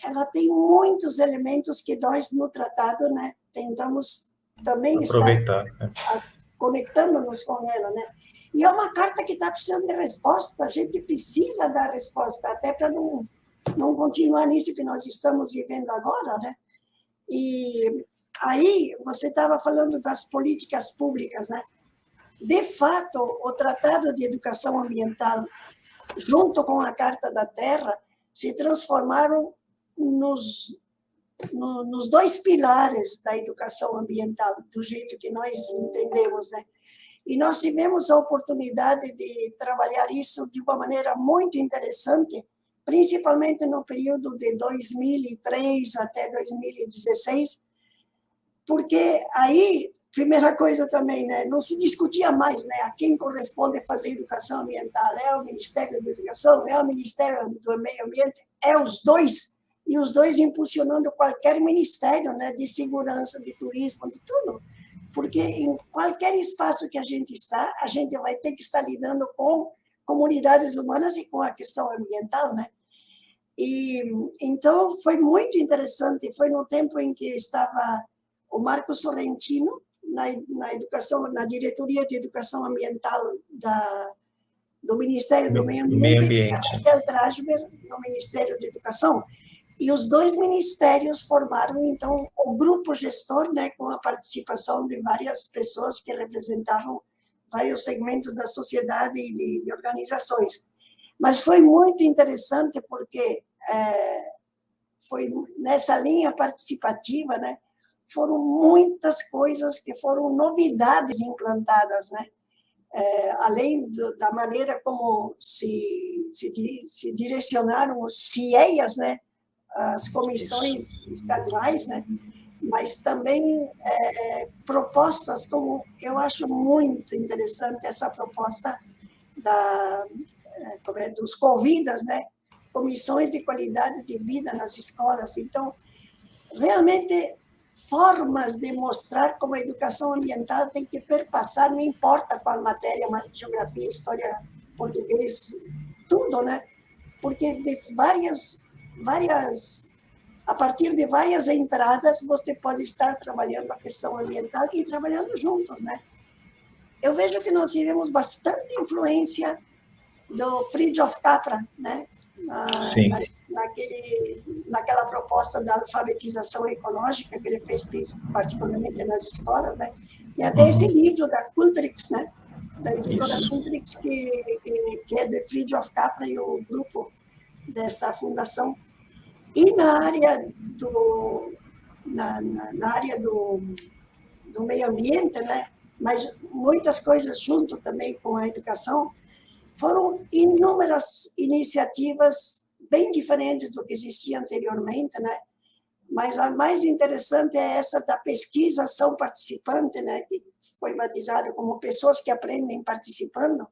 ela tem muitos elementos que nós, no tratado, né, tentamos também aproveitar, estar conectando-nos com ela, né? E é uma carta que está precisando de resposta, a gente precisa dar resposta, até para não continuar nisso que nós estamos vivendo agora, né? E aí, você estava falando das políticas públicas, né? De fato, o Tratado de Educação Ambiental, junto com a Carta da Terra, se transformaram nos dois pilares da educação ambiental, do jeito que nós entendemos, né? E nós tivemos a oportunidade de trabalhar isso de uma maneira muito interessante, principalmente no período de 2003 até 2016, porque aí, primeira coisa também, né, não se discutia mais, né, a quem corresponde fazer educação ambiental, é o Ministério da Educação, é o Ministério do Meio Ambiente, é os dois, e os dois impulsionando qualquer ministério, né, de segurança, de turismo, de tudo. Porque em qualquer espaço que a gente está, a gente vai ter que estar lidando com comunidades humanas e com a questão ambiental, né? E então foi muito interessante. Foi no tempo em que estava o Marco Sorrentino na educação, na diretoria de educação ambiental do Ministério do Meio Ambiente, e a Raquel Trasber no Ministério da Educação. E os dois ministérios formaram, então, o grupo gestor, né, com a participação de várias pessoas que representavam vários segmentos da sociedade e de organizações. Mas foi muito interessante porque foi nessa linha participativa, né, foram muitas coisas que foram novidades implantadas, né, além da maneira como se direcionaram os CIEAs, né, as comissões estaduais, né? Mas também propostas como eu acho muito interessante essa proposta dos convidas, né? Comissões de qualidade de vida nas escolas. Então, realmente formas de mostrar como a educação ambiental tem que perpassar, não importa qual matéria, geografia, história, português, tudo, né? Porque de a partir de várias entradas, você pode estar trabalhando a questão ambiental e trabalhando juntos, né? Eu vejo que nós tivemos bastante influência do Fridtjof Capra, né? Naquela proposta da alfabetização ecológica que ele fez particularmente nas escolas, né? E até esse livro da Cultrix, né? Da editora Cultrix, que é de Fridtjof Capra e o grupo dessa fundação. E na área do meio ambiente, né? Mas muitas coisas junto também com a educação, foram inúmeras iniciativas bem diferentes do que existia anteriormente, né? Mas a mais interessante é essa da pesquisação participante, né? Que foi batizada como pessoas que aprendem participando,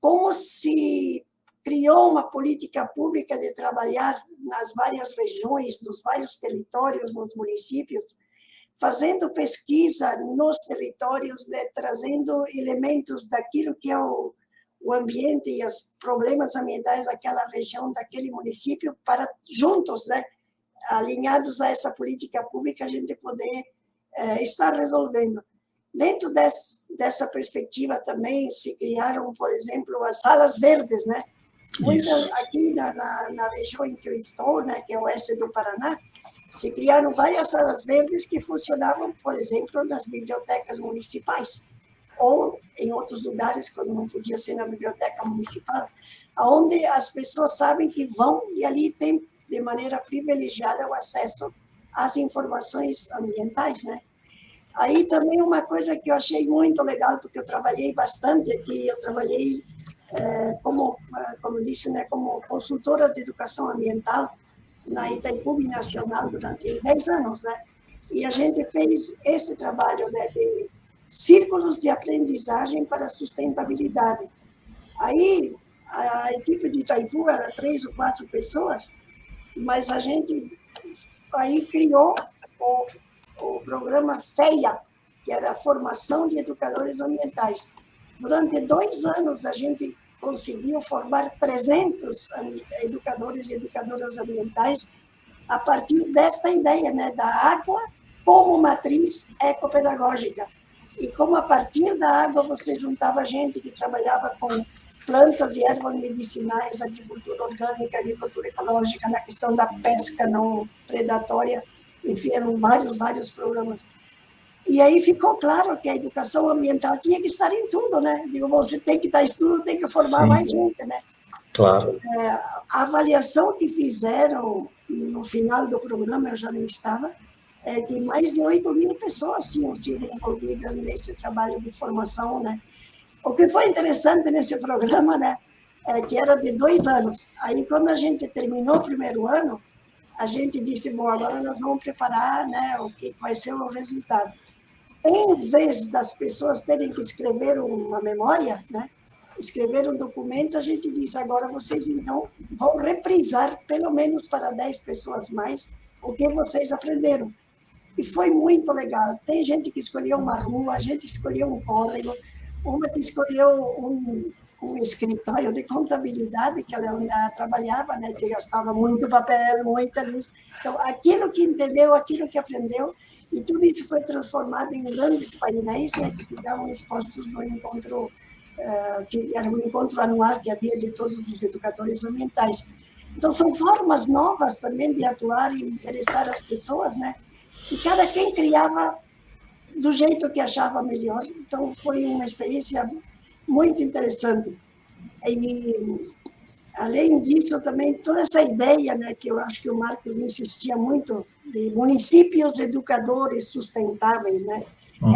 como se criou uma política pública de trabalhar nas várias regiões, nos vários territórios, nos municípios, fazendo pesquisa nos territórios, né, trazendo elementos daquilo que é o ambiente e os problemas ambientais daquela região, daquele município, para juntos, né, alinhados a essa política pública, a gente poder estar resolvendo. Dentro dessa perspectiva também se criaram, por exemplo, as salas verdes, né? Muitas aqui na região em que eu estou, né, que é o oeste do Paraná, se criaram várias salas verdes que funcionavam, por exemplo, nas bibliotecas municipais, ou em outros lugares, quando não podia ser na biblioteca municipal, onde as pessoas sabem que vão e ali tem, de maneira privilegiada, o acesso às informações ambientais, né? Aí também uma coisa que eu achei muito legal, porque eu trabalhei bastante aqui, eu trabalhei como disse, né, como consultora de educação ambiental na Itaipu Nacional durante 10 anos, né? E a gente fez esse trabalho, né, de círculos de aprendizagem para a sustentabilidade. Aí a equipe de Itaipu era 3 ou 4 pessoas, mas a gente aí criou o programa FEIA, que era a Formação de Educadores Ambientais. Durante 2 anos, a gente conseguiu formar 300 educadores e educadoras ambientais a partir desta ideia, né, da água como matriz ecopedagógica. E como a partir da água você juntava gente que trabalhava com plantas e ervas medicinais, agricultura orgânica, agricultura ecológica, na questão da pesca não predatória, enfim, eram vários programas. E aí ficou claro que a educação ambiental tinha que estar em tudo, né? Digo, você tem que estar em tudo, tem que formar mais gente, né? Claro. A avaliação que fizeram no final do programa, eu já não estava, é que mais de 8.000 pessoas tinham sido envolvidas nesse trabalho de formação, né? O que foi interessante nesse programa, né, é que era de 2 anos. Aí, quando a gente terminou o primeiro ano, a gente disse, bom, agora nós vamos preparar, né, o que vai ser o resultado. Em vez das pessoas terem que escrever uma memória, né, escrever um documento, a gente disse, agora vocês, então, vão reprisar, pelo menos para 10 pessoas mais, o que vocês aprenderam. E foi muito legal. Tem gente que escolheu uma rua, a gente escolheu um córrego, uma que escolheu um escritório de contabilidade, que ela trabalhava, né, que gastava muito papel, muita luz. Então, aquilo que entendeu, aquilo que aprendeu, e tudo isso foi transformado em grandes painéis, né, que ficavam expostos no encontro, que era um encontro anual que havia de todos os educadores ambientais. Então, são formas novas também de atuar e interessar as pessoas, né? E cada quem criava do jeito que achava melhor. Então, foi uma experiência muito interessante. E, além disso, também toda essa ideia, né, que eu acho que o Marcos insistia muito, de municípios educadores sustentáveis, né?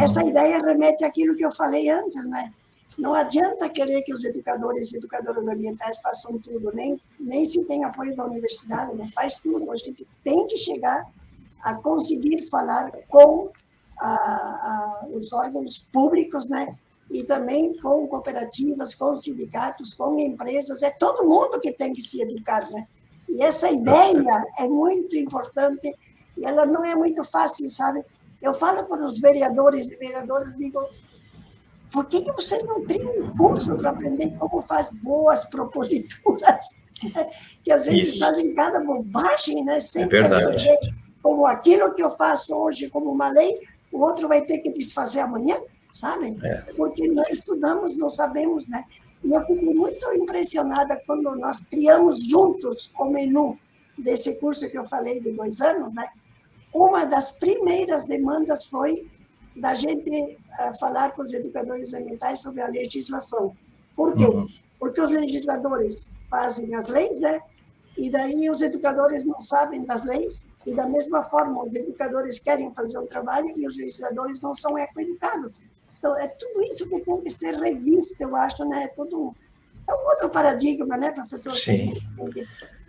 Essa ideia remete àquilo que eu falei antes, né? Não adianta querer que os educadores e educadoras ambientais façam tudo, nem se tem apoio da universidade, não faz tudo. A gente tem que chegar a conseguir falar com os órgãos públicos, né? E também com cooperativas, com sindicatos, com empresas. É todo mundo que tem que se educar, né? E essa ideia é muito importante e ela não é muito fácil, sabe? Eu falo para os vereadores e vereadoras, digo, por que vocês não criam um curso para aprender como faz boas proposituras? Que às vezes fazem cada bobagem, né? Sem perceber como aquilo que eu faço hoje como uma lei, o outro vai ter que desfazer amanhã, sabe? Porque nós estudamos, não sabemos, né? E eu fiquei muito impressionada quando nós criamos juntos o menu desse curso que eu falei de 2 anos, né? Uma das primeiras demandas foi da gente falar com os educadores ambientais sobre a legislação. Por quê? Porque os legisladores fazem as leis, né? E daí os educadores não sabem das leis, e da mesma forma os educadores querem fazer um trabalho e os legisladores não são ecoeducados. Então, é tudo isso que tem que ser revisto, eu acho, né? É um outro paradigma, né, professor? Sim.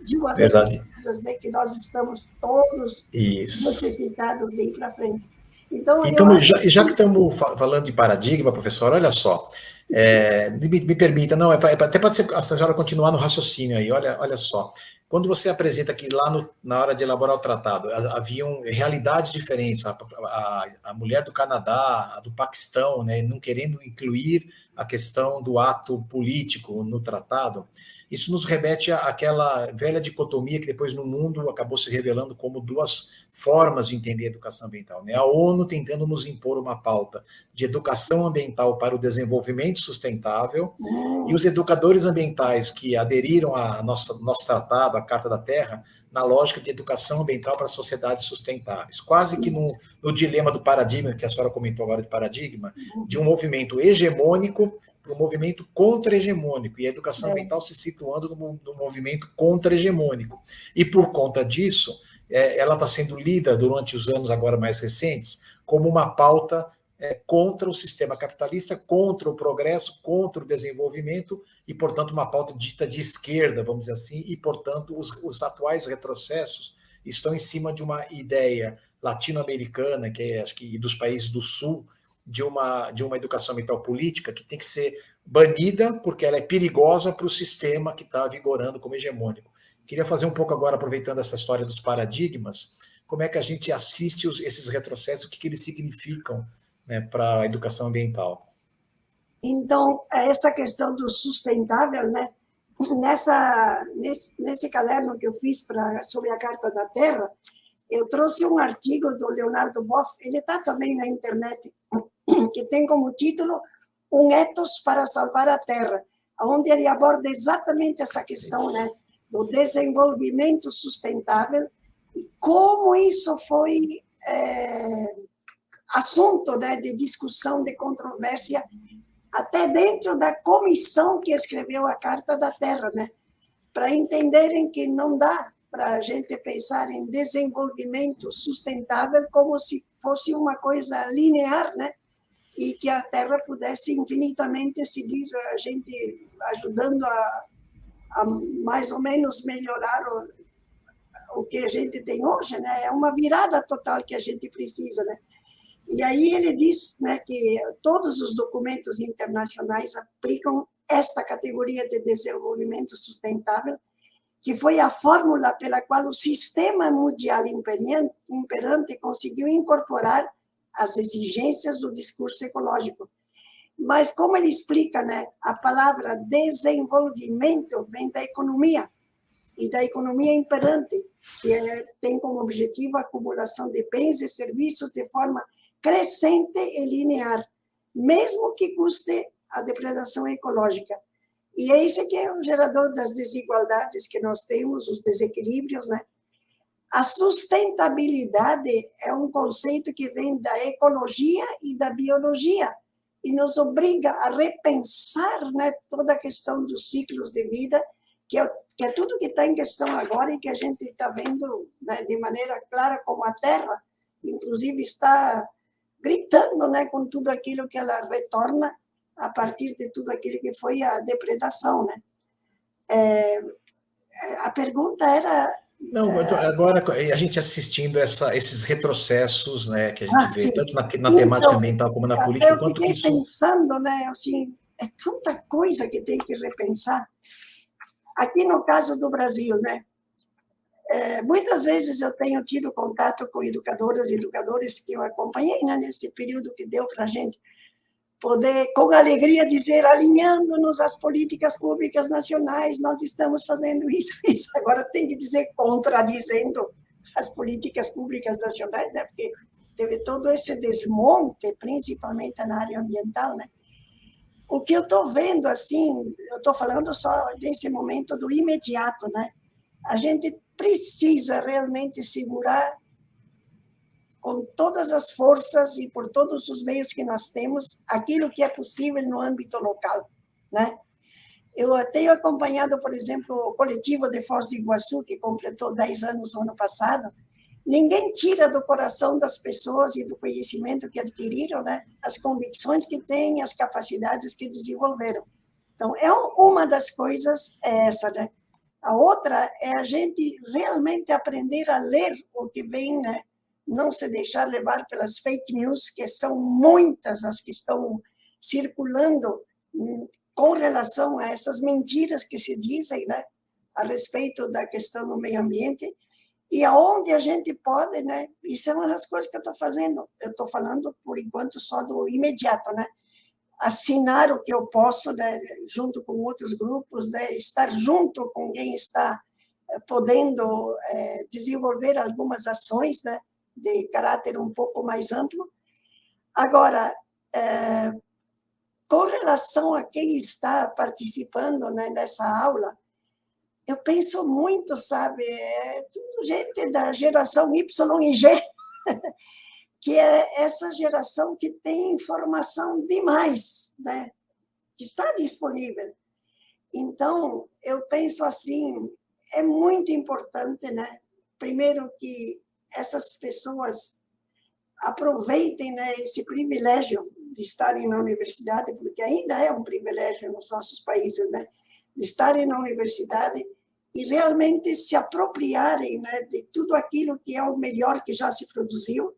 De uma vez que nós estamos todos necessitados de ir para frente. Então já que estamos falando de paradigma, professor, olha só, me permita, não, até pode ser a senhora continuar no raciocínio aí, olha só. Quando você apresenta que lá na hora de elaborar o tratado, haviam realidades diferentes, a mulher do Canadá, a do Paquistão, né, não querendo incluir a questão do ato político no tratado, isso nos remete àquela velha dicotomia que depois no mundo acabou se revelando como 2 formas de entender a educação ambiental, né? A ONU tentando nos impor uma pauta de educação ambiental para o desenvolvimento sustentável e os educadores ambientais que aderiram ao nosso tratado, a Carta da Terra, na lógica de educação ambiental para sociedades sustentáveis, quase que no dilema do paradigma, que a senhora comentou agora de paradigma, de um movimento hegemônico para um movimento contra-hegemônico, e a educação ambiental se situando no movimento contra-hegemônico. E por conta disso, ela está sendo lida durante os anos agora mais recentes como uma pauta contra o sistema capitalista, contra o progresso, contra o desenvolvimento, e, portanto, uma pauta dita de esquerda, vamos dizer assim, e, portanto, os atuais retrocessos estão em cima de uma ideia latino-americana, acho que dos países do Sul, de uma educação ambiental política que tem que ser banida porque ela é perigosa para o sistema que está vigorando como hegemônico. Queria fazer um pouco agora, aproveitando essa história dos paradigmas, como é que a gente assiste esses retrocessos, o que eles significam, né, para a educação ambiental. Então, essa questão do sustentável, né? Nesse caderno que eu fiz sobre a Carta da Terra, eu trouxe um artigo do Leonardo Boff, ele está também na internet, que tem como título Um ethos para salvar a Terra, onde ele aborda exatamente essa questão, né, do desenvolvimento sustentável e como isso foi assunto, né, de discussão, de controvérsia, até dentro da comissão que escreveu a Carta da Terra, né, para entenderem que não dá para a gente pensar em desenvolvimento sustentável como se fosse uma coisa linear, né, e que a Terra pudesse infinitamente seguir a gente ajudando a mais ou menos melhorar o que a gente tem hoje, né? É uma virada total que a gente precisa, né? E aí ele diz, né, que todos os documentos internacionais aplicam esta categoria de desenvolvimento sustentável, que foi a fórmula pela qual o sistema mundial imperante conseguiu incorporar as exigências do discurso ecológico. Mas, como ele explica, né, a palavra desenvolvimento vem da economia, e da economia imperante, que tem como objetivo a acumulação de bens e serviços de forma crescente e linear, mesmo que custe a depredação ecológica. E é esse que é o gerador das desigualdades que nós temos, os desequilíbrios, né? A sustentabilidade é um conceito que vem da ecologia e da biologia e nos obriga a repensar, né, toda a questão dos ciclos de vida, que é tudo que está em questão agora e que a gente está vendo, né, de maneira clara como a Terra, inclusive, está gritando, né, com tudo aquilo que ela retorna a partir de tudo aquilo que foi a depredação, né? A pergunta era... Não, agora a gente assistindo esses retrocessos, né, que a gente vê, sim. tanto na temática ambiental como na política, quanto que isso... Eu fiquei pensando, né, assim, é tanta coisa que tem que repensar. Aqui no caso do Brasil, né, muitas vezes eu tenho tido contato com educadoras e educadores que eu acompanhei, né, nesse período que deu para a gente poder, com alegria, dizer, alinhando-nos às políticas públicas nacionais, nós estamos fazendo isso. Agora tem que dizer contradizendo as políticas públicas nacionais, né, porque teve todo esse desmonte, principalmente na área ambiental, né? O que eu estou vendo, assim, eu estou falando só desse momento do imediato, né? A gente precisa realmente segurar com todas as forças e por todos os meios que nós temos aquilo que é possível no âmbito local, né? Eu tenho acompanhado, por exemplo, o coletivo de Foz do Iguaçu, que completou 10 anos no ano passado. Ninguém tira do coração das pessoas e do conhecimento que adquiriram, né, as convicções que têm, as capacidades que desenvolveram. Então, uma das coisas é essa, né? A outra é a gente realmente aprender a ler o que vem, né? Não se deixar levar pelas fake news, que são muitas as que estão circulando com relação a essas mentiras que se dizem, né, a respeito da questão do meio ambiente, e aonde a gente pode, né, isso é uma das coisas que eu estou fazendo, eu estou falando, por enquanto, só do imediato, né, assinar o que eu posso, né, junto com outros grupos, né, estar junto com quem está podendo desenvolver algumas ações, né, de caráter um pouco mais amplo. Agora, com relação a quem está participando, né, nessa aula, eu penso muito, sabe, tudo gente da geração Y e G, que é essa geração que tem informação demais, né? Que está disponível. Então, eu penso assim, é muito importante, né? Primeiro que essas pessoas aproveitem, né, esse privilégio de estarem na universidade, porque ainda é um privilégio nos nossos países, né? De estarem na universidade e realmente se apropriarem, né, de tudo aquilo que é o melhor que já se produziu,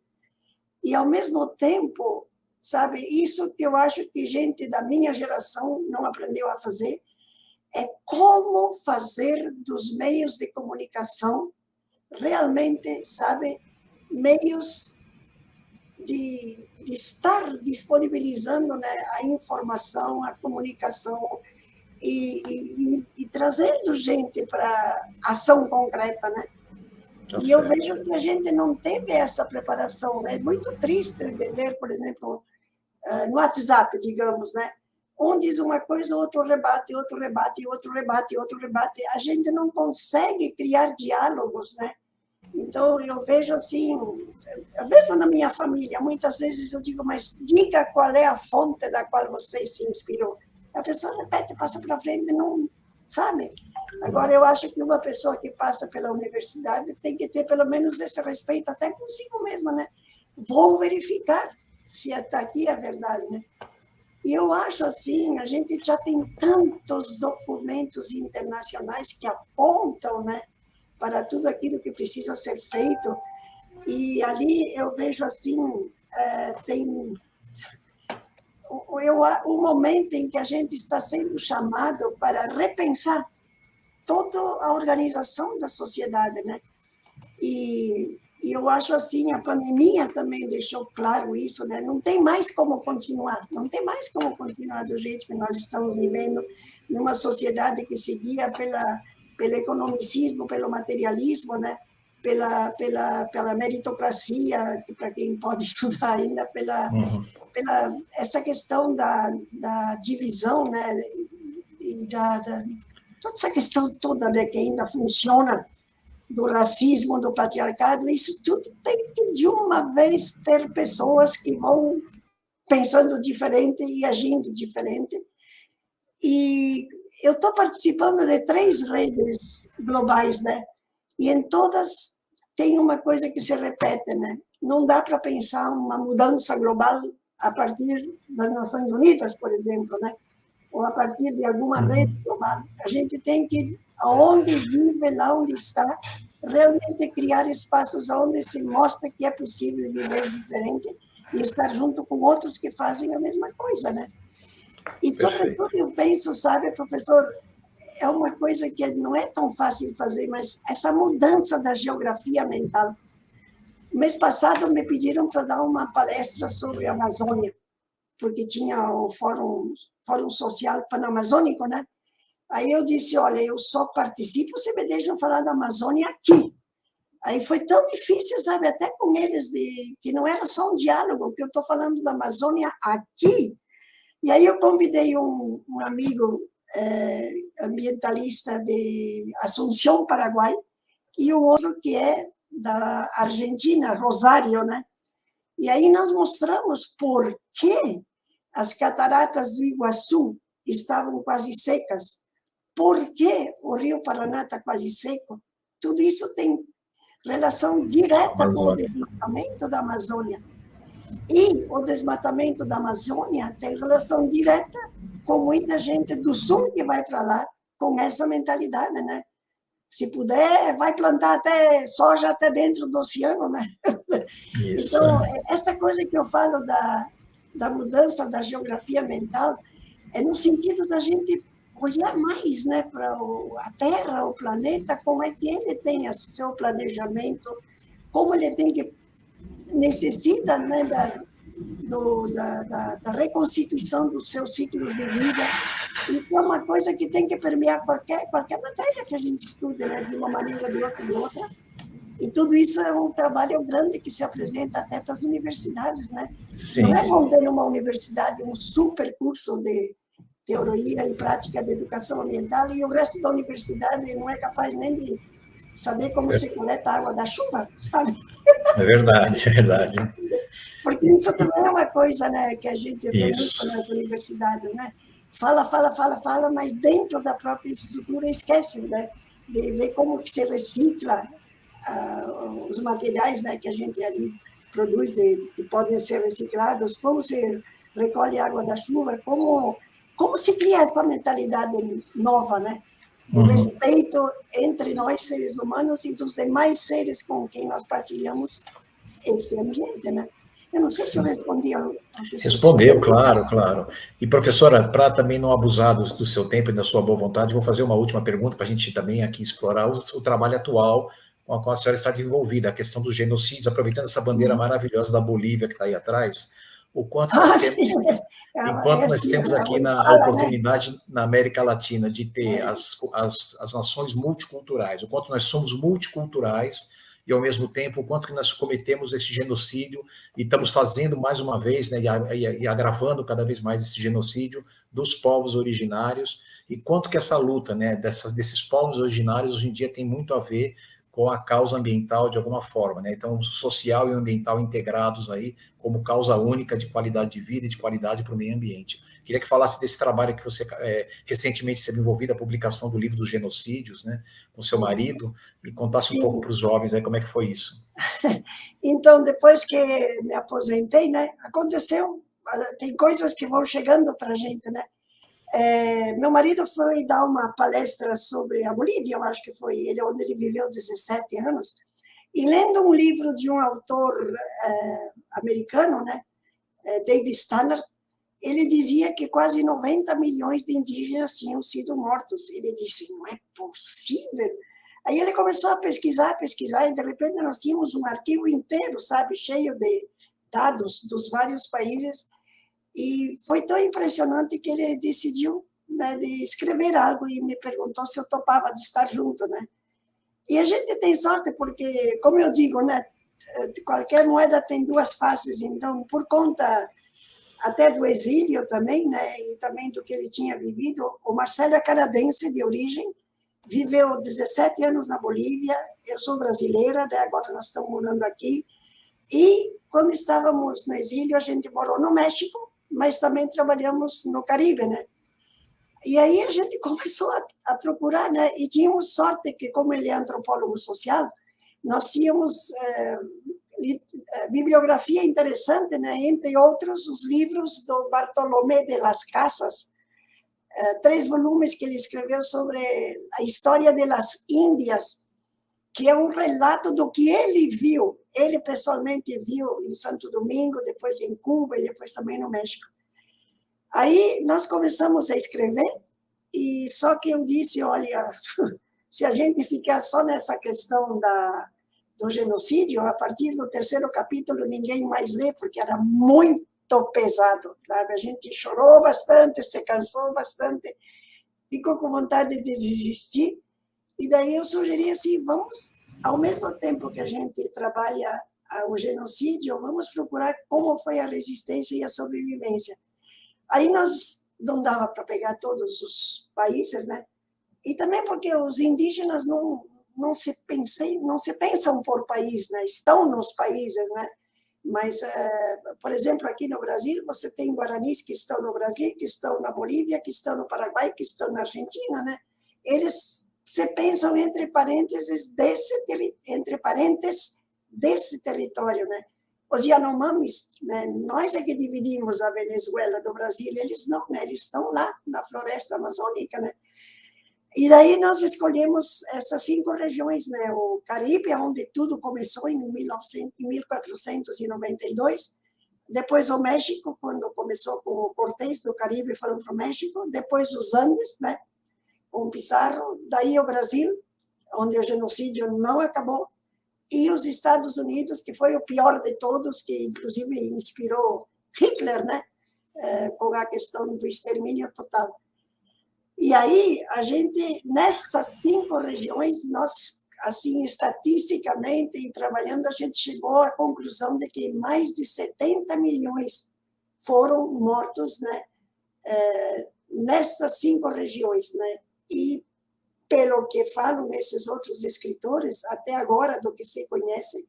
e, ao mesmo tempo, sabe, isso que eu acho que gente da minha geração não aprendeu a fazer, é como fazer dos meios de comunicação realmente, sabe, meios de estar disponibilizando, né, a informação, a comunicação e trazendo gente para ação concreta, né? Tá E eu certo. vejo que a gente não teve essa preparação. É muito triste de ver, por exemplo, no WhatsApp, digamos, né? Um diz uma coisa, outro rebate, outro rebate, outro rebate, outro rebate. A gente não consegue criar diálogos, né? Então, eu vejo assim, mesmo na minha família, muitas vezes eu digo, mas diga qual é a fonte da qual você se inspirou. A pessoa repete, passa para frente, não sabe. Agora, eu acho que uma pessoa que passa pela universidade tem que ter pelo menos esse respeito até consigo mesma, né? Vou verificar se está aqui a verdade, né? E eu acho assim, a gente já tem tantos documentos internacionais que apontam, né, para tudo aquilo que precisa ser feito, e ali eu vejo assim, tem o momento em que a gente está sendo chamado para repensar toda a organização da sociedade, né? E eu acho assim, a pandemia também deixou claro isso, né? Não tem mais como continuar, não tem mais como continuar do jeito que nós estamos vivendo, numa sociedade que se guia pelo economicismo, pelo materialismo, né? Pela meritocracia, para quem pode estudar ainda, pela essa questão da divisão, né? E toda essa questão toda, né, que ainda funciona, do racismo, do patriarcado, isso tudo tem que, de uma vez, ter pessoas que vão pensando diferente e agindo diferente. E eu estou participando de 3 redes globais, né? E em todas tem uma coisa que se repete, né? Não dá para pensar uma mudança global a partir das Nações Unidas, por exemplo, né? Ou a partir de alguma rede global. A gente tem que, aonde vive, lá onde está, realmente criar espaços onde se mostra que é possível viver diferente e estar junto com outros que fazem a mesma coisa, né? E, sobretudo, eu penso, sabe, professor, é uma coisa que não é tão fácil de fazer, mas essa mudança da geografia mental. Mês passado me pediram para dar uma palestra sobre a Amazônia, porque tinha o Fórum Social Panamazônico, né? Aí eu disse, olha, eu só participo se me deixam falar da Amazônia aqui. Aí foi tão difícil, sabe, até com eles, que não era só um diálogo, que eu estou falando da Amazônia aqui. E aí eu convidei um amigo ambientalista de Asunción, Paraguai, e o outro que é da Argentina, Rosário, né? E aí nós mostramos por que as cataratas do Iguaçu estavam quase secas, por que o Rio Paraná está quase seco. Tudo isso tem relação direta com o desmatamento da Amazônia. E o desmatamento da Amazônia tem relação direta com muita gente do sul que vai para lá com essa mentalidade, né? Se puder, vai plantar até soja até dentro do oceano, né? Isso. Então, essa coisa que eu falo da mudança da geografia mental é no sentido da gente olhar mais, né, para a Terra, o planeta, como é que ele tem seu planejamento, como ele tem que necessita, né, da reconstituição dos seus ciclos de vida. Isso é uma coisa que tem que permear qualquer matéria que a gente estude, né, de uma maneira, de outra. E tudo isso é um trabalho grande que se apresenta até para as universidades, né? Sim, não é bom ter numa universidade um super curso de teoria e prática de educação ambiental, e o resto da universidade não é capaz nem de saber como se coleta a água da chuva, sabe? É verdade, é verdade. Porque isso também é uma coisa, né, que a gente vê muito Isso. nas universidades, né? Fala, fala, fala, fala, mas dentro da própria estrutura esquece, né, de ver como que se recicla os materiais, né, que a gente ali produz, que podem ser reciclados, como se recolhe água da chuva, como se cria essa mentalidade nova, né, de respeito entre nós, seres humanos, e dos demais seres com quem nós partilhamos esse ambiente, né? Eu não sei se eu respondi ao que você Respondeu, claro, claro. E, professora, para também não abusar do seu tempo e da sua boa vontade, vou fazer uma última pergunta para a gente também aqui explorar o trabalho atual com a qual a senhora está envolvida, a questão dos genocídios, aproveitando essa bandeira maravilhosa da Bolívia que está aí atrás, o quanto nós temos, enquanto nós temos aqui a oportunidade na América Latina de ter as nações multiculturais, o quanto nós somos multiculturais, e, ao mesmo tempo, o quanto que nós cometemos esse genocídio e estamos fazendo mais uma vez, né, e agravando cada vez mais esse genocídio dos povos originários, e quanto que essa luta, né, desses povos originários hoje em dia tem muito a ver com a causa ambiental de alguma forma, né? Então, social e ambiental integrados aí como causa única de qualidade de vida e de qualidade para o meio ambiente. Queria que falasse desse trabalho que você recentemente esteve envolvida, a publicação do livro dos genocídios, né, com seu marido, e contasse um pouco para os jovens aí como é que foi isso. Então, depois que me aposentei, né, aconteceu, tem coisas que vão chegando para a gente, né? Meu marido foi dar uma palestra sobre a Bolívia, eu acho que foi ele, onde ele viveu 17 anos, e lendo um livro de um autor americano, né, David Stannard, ele dizia que quase 90 milhões de indígenas tinham sido mortos. Ele disse, não é possível. Aí ele começou a pesquisar, e de repente nós tínhamos um arquivo inteiro, sabe, cheio de dados dos vários países, e foi tão impressionante que ele decidiu, né, de escrever algo e me perguntou se eu topava de estar junto, né? E a gente tem sorte porque, como eu digo, né, qualquer moeda tem duas faces, então, por conta até do exílio também, né, e também do que ele tinha vivido, o Marcelo é canadense de origem, viveu 17 anos na Bolívia, eu sou brasileira, né, agora nós estamos morando aqui, e quando estávamos no exílio, a gente morou no México, mas também trabalhamos no Caribe, né? E aí a gente começou a procurar, né, e tínhamos sorte que, como ele é antropólogo social, nós tínhamos bibliografia interessante, né? Entre outros, os livros do Bartolomé de las Casas, 3 volumes que ele escreveu sobre a história das Índias, que é um relato do que ele viu, ele pessoalmente viu em Santo Domingo, depois em Cuba e depois também no México. Aí nós começamos a escrever, e só que eu disse, olha, se a gente ficar só nessa questão do genocídio, a partir do 3º capítulo ninguém mais lê, porque era muito pesado, sabe? A gente chorou bastante, se cansou bastante, ficou com vontade de desistir, e daí eu sugeri assim, vamos, ao mesmo tempo que a gente trabalha o genocídio, vamos procurar como foi a resistência e a sobrevivência. Aí nós não dava para pegar todos os países, né? E também porque os indígenas não se pensam por país, né? Estão nos países, né? Mas, por exemplo, aqui no Brasil, você tem guaranis que estão no Brasil, que estão na Bolívia, que estão no Paraguai, que estão na Argentina, né? Eles se pensam entre parênteses desse território, né? Os Yanomamis, né? Nós é que dividimos a Venezuela do Brasil, eles não, né? Eles estão lá na floresta amazônica, né? E daí nós escolhemos essas 5 regiões, né? O Caribe, onde tudo começou em 1492, depois o México, quando começou com o Cortés do Caribe, foram para o México, depois os Andes, né? Com Pizarro, daí o Brasil, onde o genocídio não acabou, e os Estados Unidos, que foi o pior de todos, que inclusive inspirou Hitler, né? Com a questão do extermínio total. E aí, a gente, nessas 5 regiões, nós, assim, estatisticamente e trabalhando, a gente chegou à conclusão de que mais de 70 milhões foram mortos, né, nestas 5 regiões, né? E, pelo que falam esses outros escritores, até agora, do que se conhece,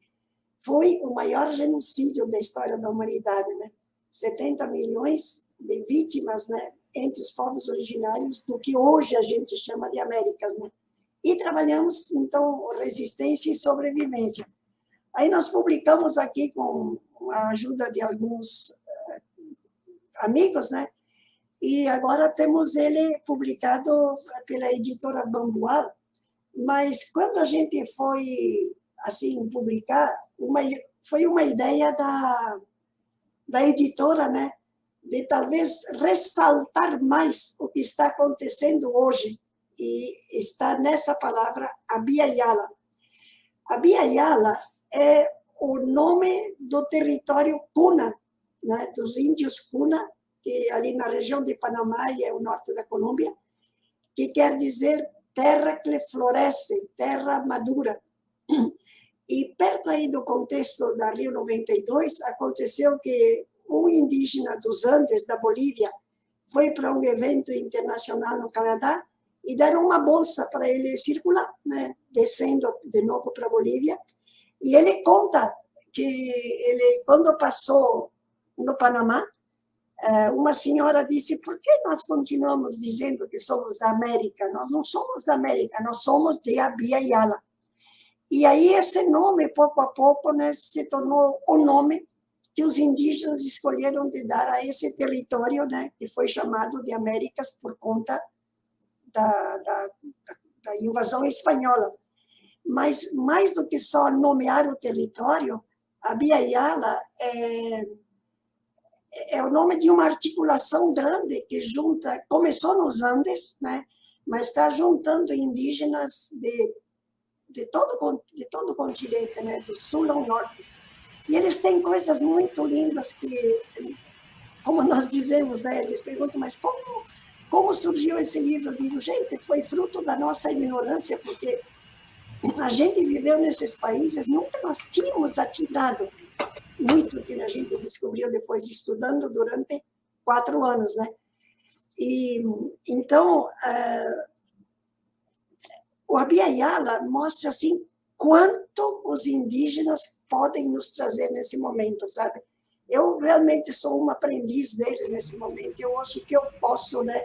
foi o maior genocídio da história da humanidade, né? 70 milhões de vítimas, né, entre os povos originários do que hoje a gente chama de Américas, né? E trabalhamos, então, resistência e sobrevivência. Aí nós publicamos aqui, com a ajuda de alguns amigos, né? E agora temos ele publicado pela editora Bambuá, mas quando a gente foi, assim, publicar, foi uma ideia da editora, né? De talvez ressaltar mais o que está acontecendo hoje, e está nessa palavra, Abya Yala. Abya Yala é o nome do território Kuna, né, dos índios Kuna, que ali na região de Panamá e é o norte da Colômbia, que quer dizer terra que floresce, terra madura. E perto aí do contexto da Rio 92, aconteceu que um indígena dos Andes, da Bolívia, foi para um evento internacional no Canadá e deram uma bolsa para ele circular, né, descendo de novo para a Bolívia. E ele conta que ele, quando passou no Panamá, uma senhora disse: por que nós continuamos dizendo que somos da América? Nós não somos da América, nós somos de Abya Yala. E aí esse nome, pouco a pouco, né, se tornou o nome que os indígenas escolheram de dar a esse território, né, que foi chamado de Américas por conta da invasão espanhola. Mas, mais do que só nomear o território, Abya Yala é o nome de uma articulação grande que junta, começou nos Andes, né, mas está juntando indígenas de todo o continente, né, do sul ao norte. E eles têm coisas muito lindas que, como nós dizemos, né, eles perguntam, mas como surgiu esse livro? Eu digo, gente, foi fruto da nossa ignorância, porque a gente viveu nesses países, nunca nós tínhamos atirado nisso que a gente descobriu depois estudando durante 4 anos, né? E então o Abya Yala mostra assim quanto os indígenas podem nos trazer nesse momento, sabe? Eu realmente sou uma aprendiz deles nesse momento. Eu acho que eu posso, né,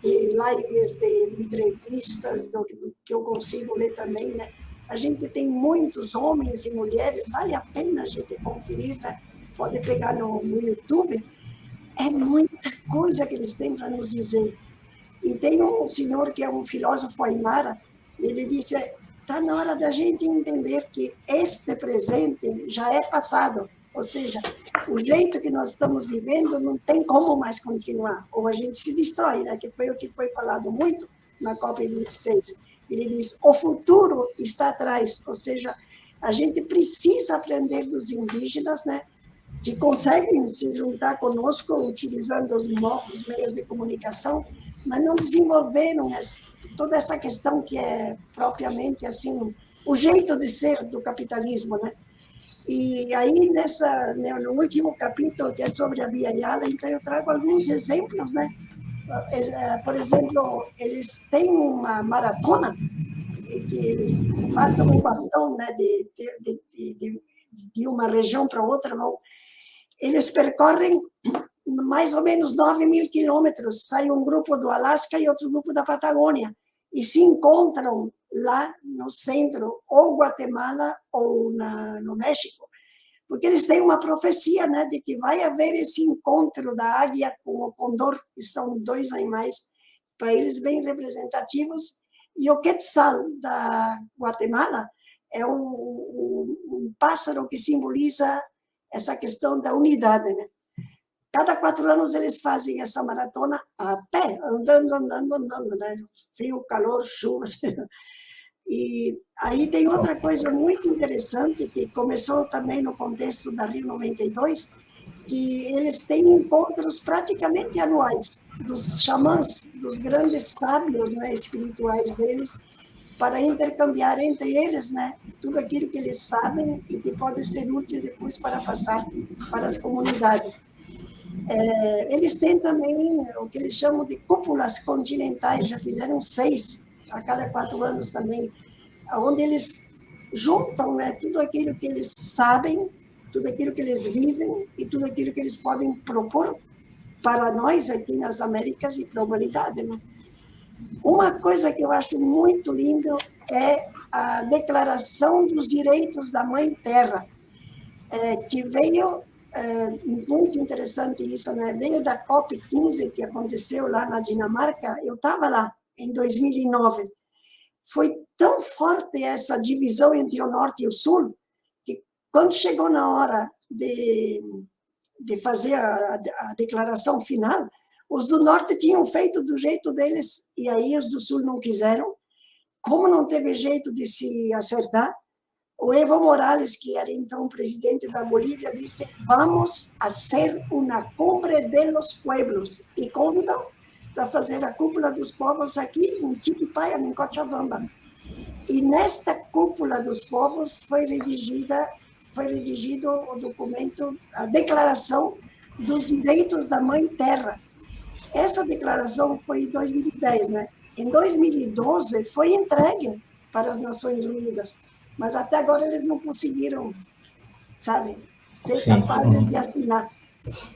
de lives, de entrevistas, do que eu consigo ler também, né? A gente tem muitos homens e mulheres, vale a pena a gente conferir, né? Pode pegar no YouTube, é muita coisa que eles têm para nos dizer. E tem um senhor que é um filósofo aimara, ele disse, está na hora da gente entender que este presente já é passado, ou seja, o jeito que nós estamos vivendo não tem como mais continuar, ou a gente se destrói, né? Que foi o que foi falado muito na COP26. Ele diz, o futuro está atrás, ou seja, a gente precisa aprender dos indígenas, né, que conseguem se juntar conosco utilizando os novos meios de comunicação, mas não desenvolveram toda essa questão que é propriamente assim o jeito de ser do capitalismo, né? E aí no último capítulo, que é sobre a Abya Yala, então eu trago alguns exemplos, né? Por exemplo, eles têm uma maratona que eles passam um bastão, né, de uma região para outra, não? Eles percorrem mais ou menos 9.000 quilômetros, sai um grupo do Alasca e outro grupo da Patagônia, e se encontram lá no centro, ou Guatemala ou no México, porque eles têm uma profecia, né, de que vai haver esse encontro da águia com o condor, que são 2 animais, para eles bem representativos, e o quetzal da Guatemala é um pássaro que simboliza essa questão da unidade, né? Cada 4 anos eles fazem essa maratona a pé, andando, né? Frio, calor, chuva. E aí tem outra coisa muito interessante que começou também no contexto da Rio 92, que eles têm encontros praticamente anuais dos xamãs, dos grandes sábios, né, espirituais deles, para intercambiar entre eles, né, tudo aquilo que eles sabem e que pode ser útil depois para passar para as comunidades. Eles têm também o que eles chamam de cúpulas continentais, já fizeram 6 a cada 4 anos também, onde eles juntam, né, tudo aquilo que eles sabem, tudo aquilo que eles vivem e tudo aquilo que eles podem propor para nós aqui nas Américas e para a humanidade, né? Uma coisa que eu acho muito lindo é a Declaração dos Direitos da Mãe Terra, que veio, muito interessante isso, né? Veio da COP15, que aconteceu lá na Dinamarca. Eu estava lá em 2009. Foi tão forte essa divisão entre o Norte e o Sul, que quando chegou na hora de fazer a declaração final, os do Norte tinham feito do jeito deles, e aí os do Sul não quiseram. Como não teve jeito de se acertar, o Evo Morales, que era então presidente da Bolívia, disse: vamos fazer uma cumbre de los pueblos, e convidou para fazer a cúpula dos povos aqui em Chiquipaya, em Cochabamba. E nesta cúpula dos povos foi redigido o documento, a Declaração dos Direitos da Mãe Terra. Essa declaração foi em 2010, né? Em 2012 foi entregue para as Nações Unidas, mas até agora eles não conseguiram, sabe, ser capazes de assinar.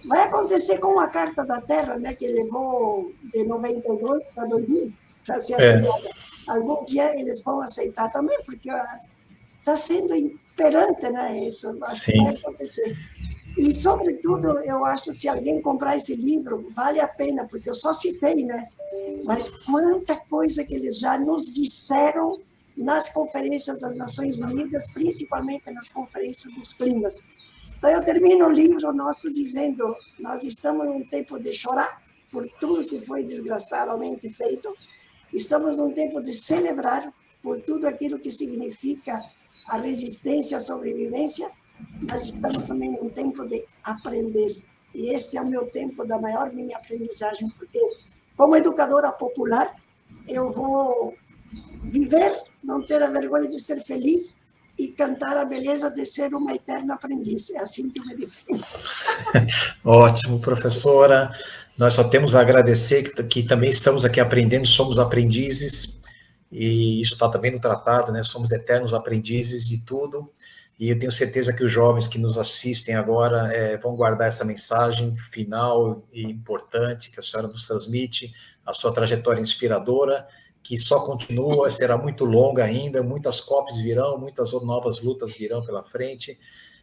Vai acontecer com a Carta da Terra, né, que levou de 92 para 2000 para ser assinada. Algum dia eles vão aceitar também, porque está sendo imperante, né, isso, acho que vai acontecer. E, sobretudo, eu acho que se alguém comprar esse livro, vale a pena, porque eu só citei, né? Mas quanta coisa que eles já nos disseram nas conferências das Nações Unidas, principalmente nas conferências dos climas. Então, eu termino o livro nosso dizendo: nós estamos num tempo de chorar por tudo que foi desgraçadamente feito, estamos num tempo de celebrar por tudo aquilo que significa a resistência, a sobrevivência, mas estamos também num tempo de aprender. E este é o meu tempo da maior minha aprendizagem, porque, como educadora popular, eu vou viver, não ter a vergonha de ser feliz e cantar a beleza de ser uma eterna aprendiz. É assim que eu me defino. Ótimo, professora. Nós só temos a agradecer que também estamos aqui aprendendo, somos aprendizes, e isso está também no tratado, né? Somos eternos aprendizes de tudo. E eu tenho certeza que os jovens que nos assistem agora vão guardar essa mensagem final e importante que a senhora nos transmite, a sua trajetória inspiradora, que só continua, será muito longa ainda, muitas COPs virão, muitas novas lutas virão pela frente,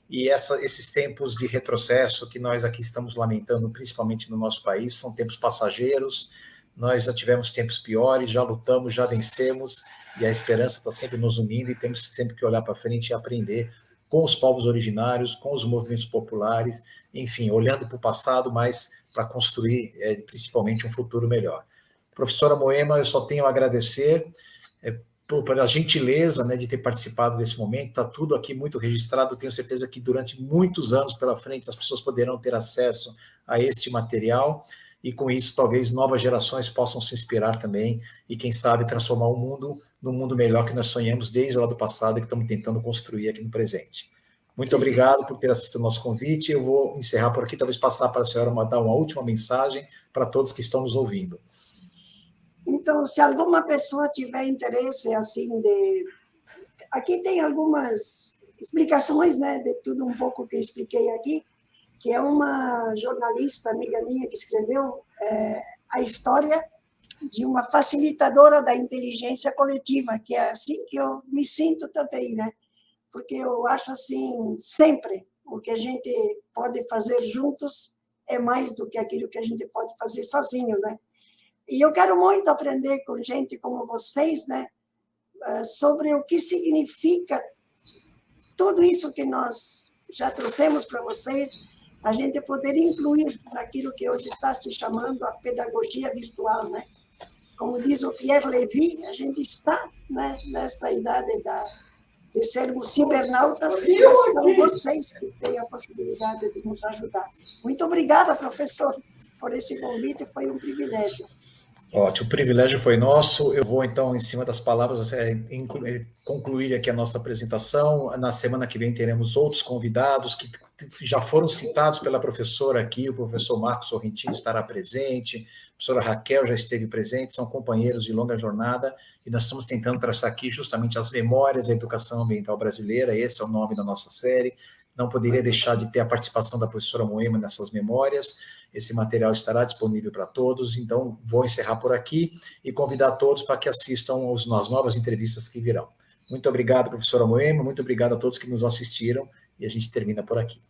e esses tempos de retrocesso que nós aqui estamos lamentando, principalmente no nosso país, são tempos passageiros. Nós já tivemos tempos piores, já lutamos, já vencemos, e a esperança está sempre nos unindo, e temos sempre que olhar para frente e aprender com os povos originários, com os movimentos populares, enfim, olhando para o passado, mas para construir principalmente um futuro melhor. Professora Moema, eu só tenho a agradecer pela gentileza, né, de ter participado desse momento. Está tudo aqui muito registrado, tenho certeza que durante muitos anos pela frente as pessoas poderão ter acesso a este material, e com isso talvez novas gerações possam se inspirar também, e quem sabe transformar o mundo num mundo melhor que nós sonhamos desde lá do passado e que estamos tentando construir aqui no presente. Muito obrigado por ter aceito o nosso convite. Eu vou encerrar por aqui, talvez passar para a senhora dar uma última mensagem para todos que estão nos ouvindo. Então, se alguma pessoa tiver interesse, assim, aqui tem algumas explicações, né, de tudo um pouco que eu expliquei aqui, que é uma jornalista, amiga minha, que escreveu a história de uma facilitadora da inteligência coletiva, que é assim que eu me sinto também, né? Porque eu acho assim, sempre o que a gente pode fazer juntos é mais do que aquilo que a gente pode fazer sozinho, né? E eu quero muito aprender com gente como vocês, né? Sobre o que significa tudo isso que nós já trouxemos para vocês, a gente poder incluir naquilo que hoje está se chamando a pedagogia virtual, né? Como diz o Pierre Levy, a gente está, né, nessa idade de sermos cibernautas, mas são vocês que têm a possibilidade de nos ajudar. Muito obrigada, professor, por esse convite, foi um privilégio. Ótimo, o privilégio foi nosso. Eu vou, então, em cima das palavras, concluir aqui a nossa apresentação. Na semana que vem teremos outros convidados que já foram citados pela professora aqui, o professor Marcos Sorrentino estará presente, a professora Raquel já esteve presente, são companheiros de longa jornada, e nós estamos tentando traçar aqui justamente as memórias da educação ambiental brasileira, esse é o nome da nossa série. Não poderia deixar de ter a participação da professora Moema nessas memórias. Esse material estará disponível para todos, então vou encerrar por aqui e convidar todos para que assistam às novas entrevistas que virão. Muito obrigado, professora Moema, muito obrigado a todos que nos assistiram, e a gente termina por aqui.